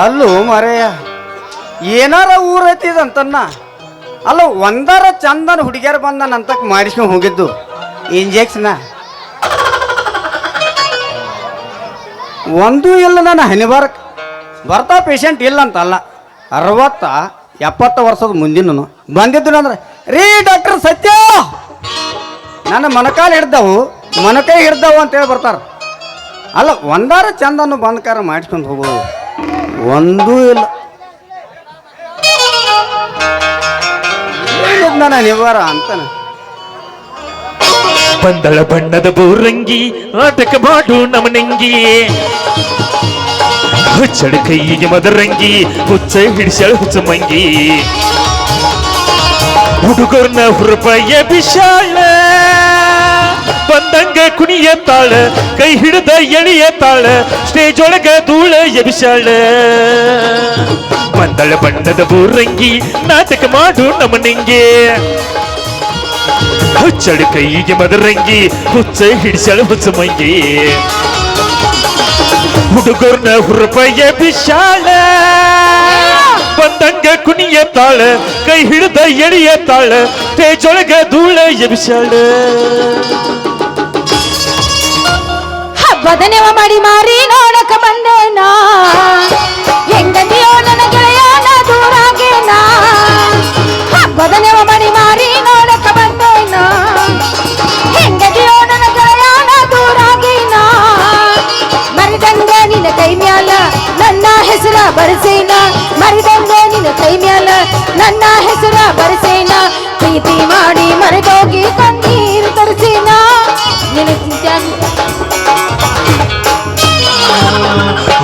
ಅಲ್ಲೂ ಮರೆಯ ಏನಾರ ಊರೈತಿದಂತನ್ನ ಅಲ್ಲ ಒಂದಾರ ಚಂದನ ಹುಡುಗಿಯರು ಬಂದ ಅಂತಕ್ಕೆ ಮಾಡಿಸ್ಕೊಂಡು ಹೋಗಿದ್ದು ಇಂಜೆಕ್ಷನ ಒಂದೂ ಇಲ್ಲ ನನ್ನ ಹನಿಬಾರಕ್ಕೆ ಬರ್ತಾ ಪೇಷಂಟ್ ಇಲ್ಲ ಅಂತಲ್ಲ 60-70 ವರ್ಷದ ಮುಂದಿನ ಬಂದಿದ್ದು ಅಂದ್ರೆ ರೀ ಡಾಕ್ಟರ್ ಸತ್ಯ ನನ್ನ ಮೊಣಕಾಲು ಹಿಡ್ದವು ಅಂತೇಳಿ ಬರ್ತಾರೆ. ಅಲ್ಲ ಒಂದಾರ ಚಂದನ್ನು ಬಂದ್ಕಾರ ಮಾಡಿಸ್ಕೊಂಡು ಹೋಗೋದು ಒಂದೂ ಇಲ್ಲ. ನನ್ನ ನಿವಾರ ಅಂತಾನ ಬಂದಳ ಬಣ್ಣದ ಬೋರಂಗಿ ನಾಟಕ ಮಾಡು ನಮನಂಗಿ ಹುಚ್ಚಳ ಕೈಗೆ ಮದರಂಗಿ ಹುಚ್ಚ ಹಿಡಿಸಳ ಹುಚ್ಚ ಮಂಗಿ ಹುಡುಗರ್ನ ಹುರುಪಾಯ ಬಿಶಾಳ ಬಂದಂಗ ಕುಣಿಯ ತಾಳ ಕೈ ಹಿಡಿದ ಎಳಿಯ ತಾಳ ಸ್ಟೇಜ್ ಒಳಗ ಧೂಳ ಎಬಿಸಾಳ ಬಂದಳ ಬಣ್ಣದ ಬೋರಂಗಿ ನಾಟಕ ಮಾಡು ನಮನಂಗಿ ಹುಚ್ಚಳ ಕೈಗೆ ಮದರಂಗಿ ಹುಚ್ಚ ಹಿಡಿಸಳ ಹುಚ್ಚ ಮಂಗಿ ಹುಡುಗರ್ನ ಹುರುಪಾಯ ಬಿಶಾಳ ಬಂದಂಗ ಕುಣಿಯ ತಾಳ ಕೈ ಹಿಡಿದ ಎಳಿಯ ತಾಳ ತೇಜೊಳಗ ಧೂಳ ಎಬಿಸಾಳ ಹಬ್ಬದನೆವ ಮಾಡಿ ಮಾರಿ ನೋಡಕ ಬಂದೇನ ಹೆಂಗದಿಯೋ ನನ್ನ ಗೆಳೆಯನ ದೂರಾಗೇನ ಹಬ್ಬದನೆವ ಮಾಡಿ ಮಾರಿ ನೋಡಕ ಬಂದೇನ ಹೆಂಗದಿಯೋ ನನ್ನ ಗೆಳೆಯನ ದೂರಾಗೇನ ಮರಿದಂಗ ನಿನ್ನ ಕೈ ಮ್ಯಾಲ ನನ್ನ ಹೆಸರ ಬರಸೇನ ಮರಿದಂಗ ನಿನ್ನ ಕೈ ಮ್ಯಾಲ ನನ್ನ ಹೆಸರ ಬರಸೇನ ಪ್ರೀತಿ ಮಾಡಿ ಮರೆದೋಗಿ ಕಣ್ಣೀರು ತರಿಸೇನ ನಿನ್ನ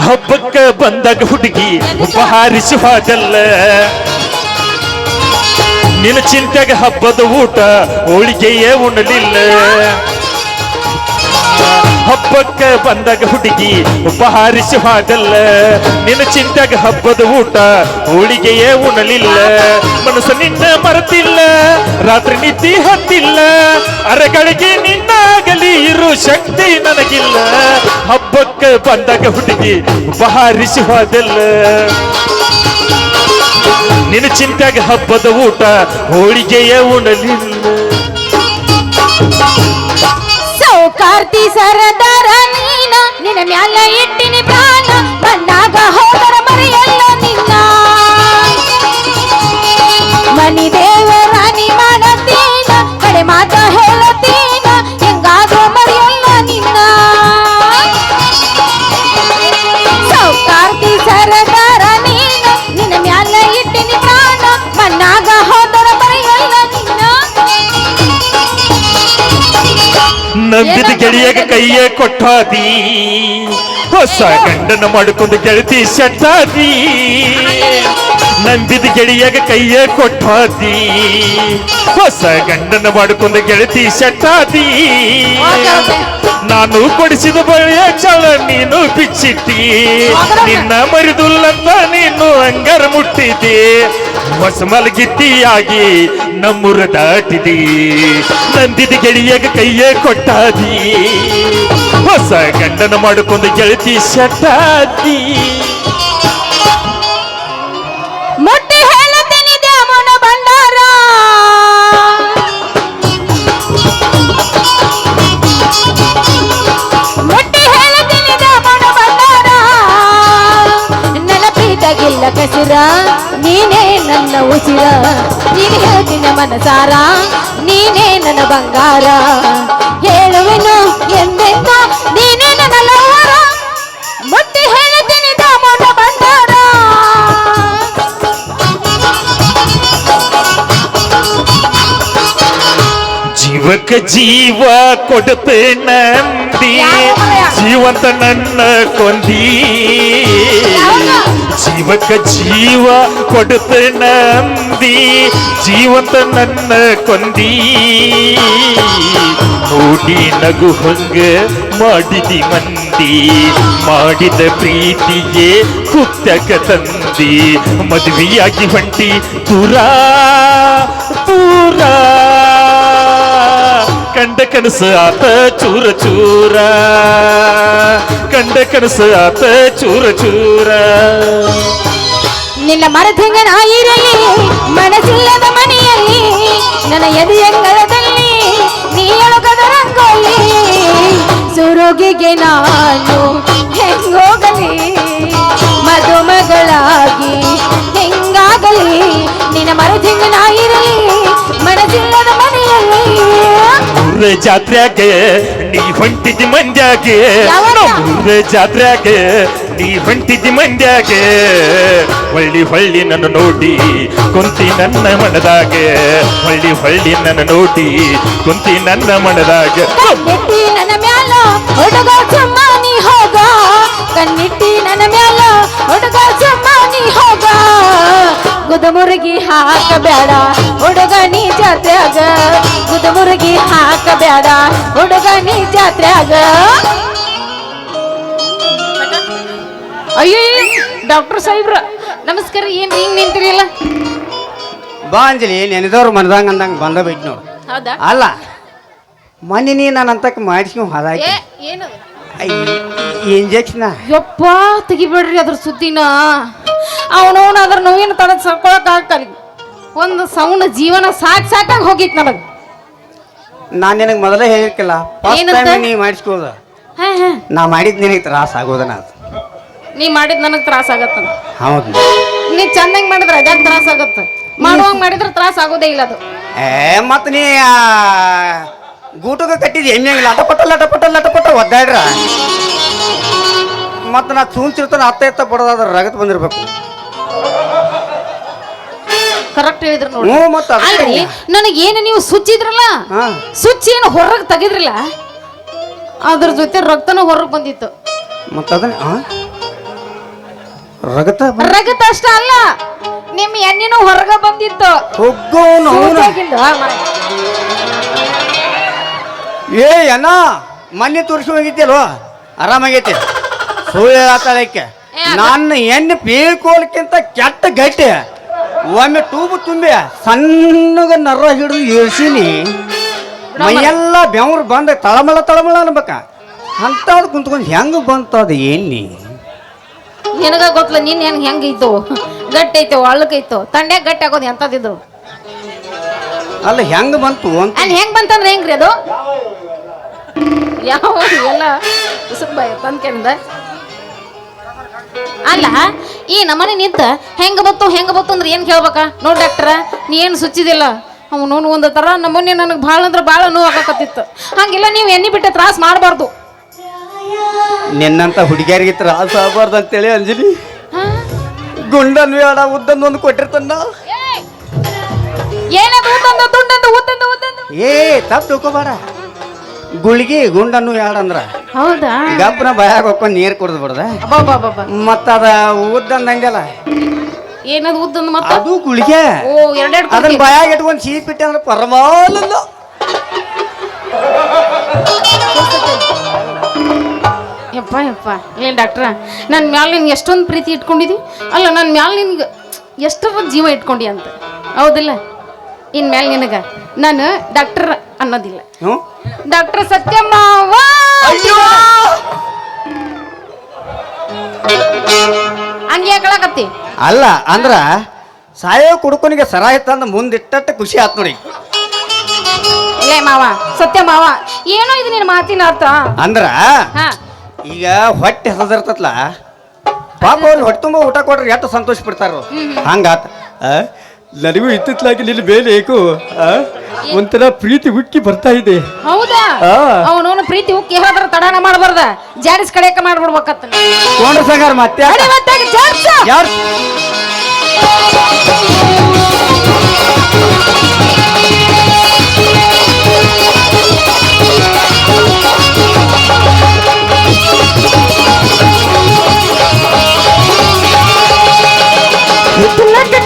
ಹಬ್ಬಕ್ಕ ಬಂದಾಗ ಹುಡುಗಿ ಉಪಹಾರಿಸಿ ಹೋಗಲ್ಲ ನಿನ್ನ ಚಿಂತೆಗೆ ಹಬ್ಬದ ಊಟ ಹೋಳಿಗೆಯೇ ಉಣಲಿಲ್ಲ ಹಬ್ಬಕ್ಕ ಬಂದಾಗ ಹುಡುಗಿ ಉಪಹಾರಿಸಿ ಹೋಗಲ್ಲ ನಿನ್ನ ಚಿಂತೆಗೆ ಹಬ್ಬದ ಊಟ ಹೋಳಿಗೆಯೇ ಉಣಲಿಲ್ಲ ಮನಸ್ಸು ನಿನ್ನ ಮರೆತಿಲ್ಲ ರಾತ್ರಿ ನಿದ್ದೆ ಹತ್ತಿಲ್ಲ ಅರೆಗಳಿಗೆ ನಿನ್ನಾಗಲಿ ಇರು ಶಕ್ತಿ ನನಗಿಲ್ಲ ಹಬ್ಬಕ್ಕ ಬಂದಾಗ ಹುಡುಗಿ ಉಪಹಾರಿಸಿ ಹೋದಲ್ಲ ನಿನ್ನ ಚಿಂತೆಗೆ ಹಬ್ಬದ ಊಟ ಹೋಳಿಗೆಯೇ ಉಣಲಿಲ್ಲ ಕಾರ್ತಿ ಸರದಾರ ನೀನ ನಿನ್ನ ಮ್ಯಾಲ ಇಟ್ಟಿನಿ ಪ್ರಾಣ ಬಂದಾಗ ಹೋದರ ಮರೆಯಲ್ಲ ನಿನ್ನ ಮನಿ ದೇವರಾಣಿ ಮಾಡತೀನ ಕಡೆ ಮಾತ ಹೇಳತೀನ ಹೆಂಗಾದ್ರೂ ಮರೆಯಲ್ಲ ನಿನ್ನ ಕಾರ್ತಿ ಸರದಾರ ನೀನ ನಿನ್ನ ಮ್ಯಾಲ ಇಟ್ಟಿನಿ ಪ್ರಾಣ ಬಂದಾಗ ಹೋದರ ಮರೆಯಲ್ಲ ನಿನ್ನ ನಂಬಿದ ಗೆಳೆಯಗ ಕೈಯ ಕೊಟ್ಟಾದಿ ಹೊಸ ಗಂಡನ ಮಾಡಿಕೊಂಡು ಗೆಳತಿ ಸೆಟ್ಟಾದಿ ನಂಬಿದ ಗೆಳೆಯಗ ಕೈಯ ಕೊಟ್ಟಾದಿ ಹೊಸ ಗಂಡನ ಮಾಡಿಕೊಂಡು ಗೆಳತಿ ಸೆಟ್ಟಾದಿ ನಾನು ಕೊಡಿಸಿದ ಬಳೆಯ ಚಳ ನೀನು ಬಿಚ್ಚಿಟ್ಟಿ ನಿನ್ನ ಮರಿದುಲ್ಲಂತ ನೀನು ಅಂಗರ ಮುಟ್ಟಿದ್ದಿ ಹೊಸ ಮಲಗಿತ್ತಿಯಾಗಿ ನಮ್ಮೂರ ದಾಟಿದಿ ನಂದಿದ ಗೆಳೆಯಗ ಕೈಯೇ ಕೊಟ್ಟಾದಿ ಹೊಸ ಗಂಡನ ಮಾಡಿಕೊಂಡು ಗೆಳತಿ ಸೆಟ್ಟಾದಿ ಮುಟ್ಟಿ ಹೇಳುತ್ತೀನಿ ದ್ಯಾಮನ ಭಂಡಾರ ಮುಟ್ಟಿ ಹೇಳುತ್ತೀನಿ ದ್ಯಾಮನ ಭಂಡಾರ ನೆನಪಿದಾಗಿಲ್ಲ ಕಸಿರ ನೀನೇ ನನ್ನ ಉಸಿರ ನೀನು ಹೇಳ್ತಿನ ಮನಸಾರ ನೀನೇ ನನ್ನ ಬಂಗಾರ ಹೇಳುವೆನು ಎಂದೆಂದ ನೀನೇ ನನ್ನ ಲವರ ಮುಟ್ಟಿ ಹೇಳುತ್ತೀನಿ ದ್ಯಾಮನ ಭಂಡಾರ ಜೀವಕ್ಕೆ ಜೀವ ಕೊಡುತ್ತೆ ನಂದಿ ಜೀವಂತ ನನ್ನ ಕೊಂದಿ ಜೀವಕ್ಕೆ ಜೀವ ಕೊಡುತ್ತೆ ನಂದಿ ಜೀವಂತ ನನ್ನ ಕೊಂದಿ ನೋಡಿ ನಗು ಹಂಗ ಮಾಡಿದಿ ಮಂದಿ ಮಾಡಿದ ಪ್ರೀತಿಗೆ ಕುತ್ತಕ ತಂದಿ ಮದುವೆಯಾಗಿ ಹೊಂಟಿ ದೂರ ದೂರ ಕಂಡ ಕನಸು ಆತ ಚೂರ ಚೂರ ಕಂಡ ಕನಸು ಆತ ಚೂರ ಚೂರ ನಿನ್ನ ಮರೆತಂಗ ನಾ ಇರಲಿ ಮನಸ್ಸಿಲ್ಲದ ಮನೆಯಲ್ಲಿ ನನ್ನ ಎದೆಯಂಗಳದಲ್ಲಿ ನೀ ಎಳುಗದ ರಂಗೋಲಿ ಸುರುಗಿಗೆ ನಾನು ಹೆಂಗೋಗಲಿ ಮದುಮಗಳಾಗಿ ಹೆಂಗಾಗಲಿ ನಿನ್ನ ಮರೆತಂಗ ನಾ ಇರಲಿ ಮನಸ್ಸಿಲ್ಲದ ಮನೆಯಲ್ಲಿ ಊರ ಜಾತ್ರೆಗೆ ನೀ ಹೊಂಟಿದ್ದಿ ಮಂಡ್ಯಾಗೆ ಯಾವಾಗ? ಊರ ಜಾತ್ರೆಗೆ ನೀ ಹೊಂಟಿದ್ದಿ ಮಂಡ್ಯಾಗೆ ಹೊಳ್ಳಿ ಹೊಳ್ಳಿ ನನ್ನ ನೋಡಿ ಕುಂತಿ ನನ್ನ ಮನದಾಗೆ ಹೊಳ್ಳಿ ಹೊಳ್ಳಿ ನನ್ನ ನೋಡಿ ಕುಂತಿ ನನ್ನ ಮನದಾಗೆ ಕಣ್ಣಿಟ್ಟಿ ನನ್ನ ಮ್ಯಾಲ ಹುಡುಗ ಚಮ್ಮಾನಿ ಹೋಗ ಕಣ್ಣಿಟ್ಟಿ ನನ್ನ ಮ್ಯಾಲ ಹುಡುಗ ಚಮ್ಮಾನಿ ಹೋಗ ಗುದಮುರುಗಿ ಹಾಕಬೇಡ ಹುಡುಗ ನೀ ಜಾತ್ರ್ಯಾಗ ಗುದಮುರುಗಿ ಹಾಕಬೇಡ ಹುಡುಗ ನೀ ಜಾತ್ರ್ಯಾಗ ಅಯ್ಯೋ ಡಾಕ್ಟರ್ ಸಾಹೇಬ್ರ ನಮಸ್ಕಾರ ಏನ್ ಹಿಂಗ್ ನಿಂತಿರಿಲ್ಲ ಬಾ ಅಂಜಲಿ ನೆನೆದವ್ರು ಮನದಂಗ ಅಂದಂಗ ಬಂದ ಬೈಟ್ ನೋಡು ಹೌದಾ ಅಲ್ಲ ಮೊನ್ನೆ ನೀ ನನ್ನ ಅಂತಕ್ಕೆ ಮಾಡಿಸ್ಕೊಂಡು ಹಾದಾಕಿ ಏನು ಇಂಜೆಕ್ಷನ್ ಯಪ್ಪ ತೆಗಿಬೇಡ್ರಿ ಅದ್ರ ಸುದ್ದಿನ ಅವನವನು ಅದ್ರ ನೋವಿನ ತಡದ್ ಸರ್ಕೊಳಕ್ ಆಗ್ತಾರ ಒಂದು ಸೌಂಡ್ ಜೀವನ ಸಾಕಾಗಿ ಹೋಗಿತ್ ನನಗೆ ನಾನು ನಿನಗೆ ಮೊದಲೇ ಹೇಳಿರ್ಕಿಲ್ಲ ಫಸ್ಟ್ ಏನಂತ? ಟೈಮ್ ನೀ ಮಾಡಿಸ್ಕೋದ ಹಾ ಹಾ ನಾ ಮಾಡಿದ್ ನಿನಗೆ ತ್ರಾಸ ಆಗೋದನ ಅದು ನೀ ಮಾಡಿದ್ ನನಗೆ ತ್ರಾಸ ಆಗತ್ತ ಹೌದು ನೀ ಚಂದಂಗ್ ಮಾಡಿದ್ರೆ ಅದ್ಯಾಕ ತ್ರಾಸ ಆಗತ್ತ ಮಾಡುವಂಗ್ ಮಾಡಿದ್ರೆ ತ್ರಾಸ ಆಗೋದೇ ಇಲ್ಲ ಅದು ಮತ್ ನೀ ಗೂಟಗ ಕಟ್ಟಿದ್ ಎಮ್ಮೆಂಗಿಲ್ಲ ಲಟಪಟ ಒದ್ದಾಡ್ರ ಮತ್ ನಾ ಚೂಂಚಿರ್ತಾನ ಅತ್ತ ಬಡದಾದ್ರ ರಗತ್ ಬಂದಿರ್ಬೇಕು ಕರೆಕ್ಟ್ ಹೇಳಿದ್ರ ನೋಡಿ ಹ್ಞೂ ಮತ್ತ ಅಲ್ರಿ ನನಗೇನು ನೀವು ಸುಚ್ಚಿದ್ರಲ್ಲ ಹಾ ಸುಚ್ಚಿ ಏನು ಹೊರಗೆ ತೆಗಿದ್ರಲ್ಲ ಅದ್ರ ಜೊತೆ ರಕ್ತನೂ ಹೊರಗೆ ಬಂದಿತ್ತು ಮತ್ತ ಅದನ್ನ ರಗತ ರಗತ ಅಷ್ಟ ಅಲ್ಲ ನಿಮ್ ಎಣ್ಣಿನೂ ಹೊರಗ ಬಂದಿತ್ತು ಹೋಗೋನು ಸೂಜಿಯಾಗಿಂದು, ಹಾ, ಮಾರ್ರೆ. ಏ ಅಣ್ಣ ಮೊನ್ನೆ ತೋರಿಸಿ ಹೋಗಿದ್ಯಲ್ವ ಆರಾಮಾಗೈತಿ ಸುಳ್ಳು ಆತಾಳಕ್ಕೆ ನನ್ನ ಎಣ್ಣೆ ಬೀಳ್ಕೋಲ್ಕಿಂತ ಕೆಟ್ಟ ಗಟ್ಟಿ ಒಮ್ಮೆ ಟೂಬ್ ತುಂಬಿ ಸಣ್ಣಗ ನರ ಹಿಡಿದು ಇಳಿಸೀನಿ ಮೈಯೆಲ್ಲ ಬೆವ್ರು ಬಂದ ತಳಮಳ ಅನ್ಬೇಕ ಅಂಥದ್ದು ಕುಂತ್ಕೊಂಡು ಹೆಂಗೆ ಬಂತದ ಎಣ್ಣೆ ನಿನಗ ಗೊತ್ತಲ್ಲ ನೀನ್ ಹೆಂಗ್ ಇತ್ತು ಗಟ್ಟಿ ಐತೋ ಅಳ್ಳಕೈತೋ ತಂಡ್ಯಾಗ ಗಟ್ಟಿ ಆಗೋದು ಎಂತದಿದ್ದು ಅಲ್ಲ ಹೆಂಗೆ ಬಂತು ಅಂತ ಅಲ್ಲಿ ಹೆಂಗ್ ಬಂತಂದ್ರೆ ಹೆಂಗ್ರಿ ಅದು ಯಾವ ಎಲ್ಲ ಉಸುಬಾಯ ತಂದ್ಕೆಂದ ಅಲ್ಲ ಈ ನಮ್ಮನೆ ನಿಂತ ಹೆಂಗ ಬತ್ತು ಅಂದ್ರೆ ಏನ್ ಕೇಳ್ಬೇಕಾ ನೋಡ್ ಡಾಕ್ಟ್ರ ನೀ ಏನು ಸುಚ್ಚಿದಿಲ್ಲ ಅವನು ಒಂದು ತರ ನಮ್ಮನೆ ನನಗೆ ಭಾಳ ಅಂದ್ರೆ ಭಾಳ ನೋವು ಆಗಾಕತ್ತಿತ್ತು ಹಂಗೆಲ್ಲ ನೀವು ಎಣ್ಣೆ ಬಿಟ್ಟ ತ್ರಾಸ ಮಾಡಬಾರ್ದು ನಿನ್ನಂತ ಹುಡುಗಿಯರಿಗೆ ತ್ರಾಸ ಆಗಬಾರ್ದು ಅಂತೇಳಿ ಅಂಜಲಿ ಗುಂಡನ್ ಬೇಡ ಉದ್ದನ್ ಒಂದು ಕೊಟ್ಟಿರ್ತಾನ ಏನದು ಊತಂದು ಏ ತಪ್ಪು ತಿಳ್ಕೊಬೇಡ ಗುಳಿಗೆ ಗುಂಡನ್ನು ಯಾಡಂದ್ರ ಹೌದಾ ಗಪ್ಪನ ಭಯಾಗ ಹೊಕ್ಕೊಂಡು ನೀರು ಕುಡ್ದು ಬಿಡ್ದ ಅಬ್ಬಬ್ಬಬ್ಬ ಮತ್ತದ ಉದ್ದಂದಂಗಲ್ಲ ಏನದು ಊತಂದು ಮತ್ತ ಅದು ಗುಳಿಗೆ ಓ ಎರಡೆರಡು ಅದನ್ನ ಭಯಾಗ ಇಟ್ಕೊಂಡು ಸೀಪಿಟ್ಟೆ ಅಂದ್ರೆ ಪರಮಾನಂದ ಯಪ್ಪ ಇಲ್ಲ ಡಾಕ್ಟ್ರ ನನ್ನ ಮ್ಯಾಲೆ ನಿನ್ಗೆ ಎಷ್ಟೊಂದು ಪ್ರೀತಿ ಇಟ್ಕೊಂಡಿದಿ ಅಲ್ಲ ನನ್ನ ಮ್ಯಾಲೆ ನಿನ್ಗೆ ಎಷ್ಟರ ಜೀವ ಇಟ್ಕೊಂಡಿ ಅಂತ ಹೌದಿಲ್ಲ ಇನ್ಮೇಲೆ ನಿನಗ ನಾನು ಡಾಕ್ಟರ್ ಅನ್ನೋದಿಲ್ಲ ಹ್ಞೂ ಡಾಕ್ಟರ್ ಸತ್ಯಮ್ಮವ್ವ ಹಂಗೆ ಯಾಕಳಕತ್ತಿ ಅಲ್ಲ ಅಂದ್ರ ಸಾಯೋ ಕುಡುಕನಿಗೆ ಸರ ಇತ್ತಂದ ಮುಂದಿಟ್ಟಟ್ಟು ಖುಷಿ ಆತ್ ನೋಡಿ ಇಲ್ಲೇ ಮಾವ ಸತ್ಯ ಮಾವ ಏನೋ ಇದು ನಿನ್ನ ಮಾತಿನ ಅರ್ಥ ಅಂದ್ರ ಹಾ ಈಗ ಹೊಟ್ಟೆ ಹಸದಿರ್ತತ್ಲ ಪಾಪ ಅವ್ರು ಹೊಟ್ಟೆ ತುಂಬ ಊಟ ಕೊಟ್ರೆ ಎಷ್ಟು ಸಂತೋಷ ಪಡ್ತಾರ ಹಂಗಾತ ನನಗೂ ಇತ್ತಿತ್ಲಾಗಿ ನಿನ್ನ ಮೇಲೆ ಏಕೋ ಒಂಥರ ಪ್ರೀತಿ ಉಕ್ಕಿ ಬರ್ತಾ ಇದೆ ಹೌದಾ ಅವನವನ ಪ್ರೀತಿ ಉಕ್ಕಿ ಹೇಳಿದ್ರೆ ತಡಾನ ಮಾಡಬಾರ್ದ ಜಾರಿಸ್ ಕಡೆಯಕ ಮಾಡ್ಬಿಡ್ಬೇಕತ್ತ ತಗೊಂಡ್ರ ಸಂಗಾರ ಮತ್ತೆ ಯಾರು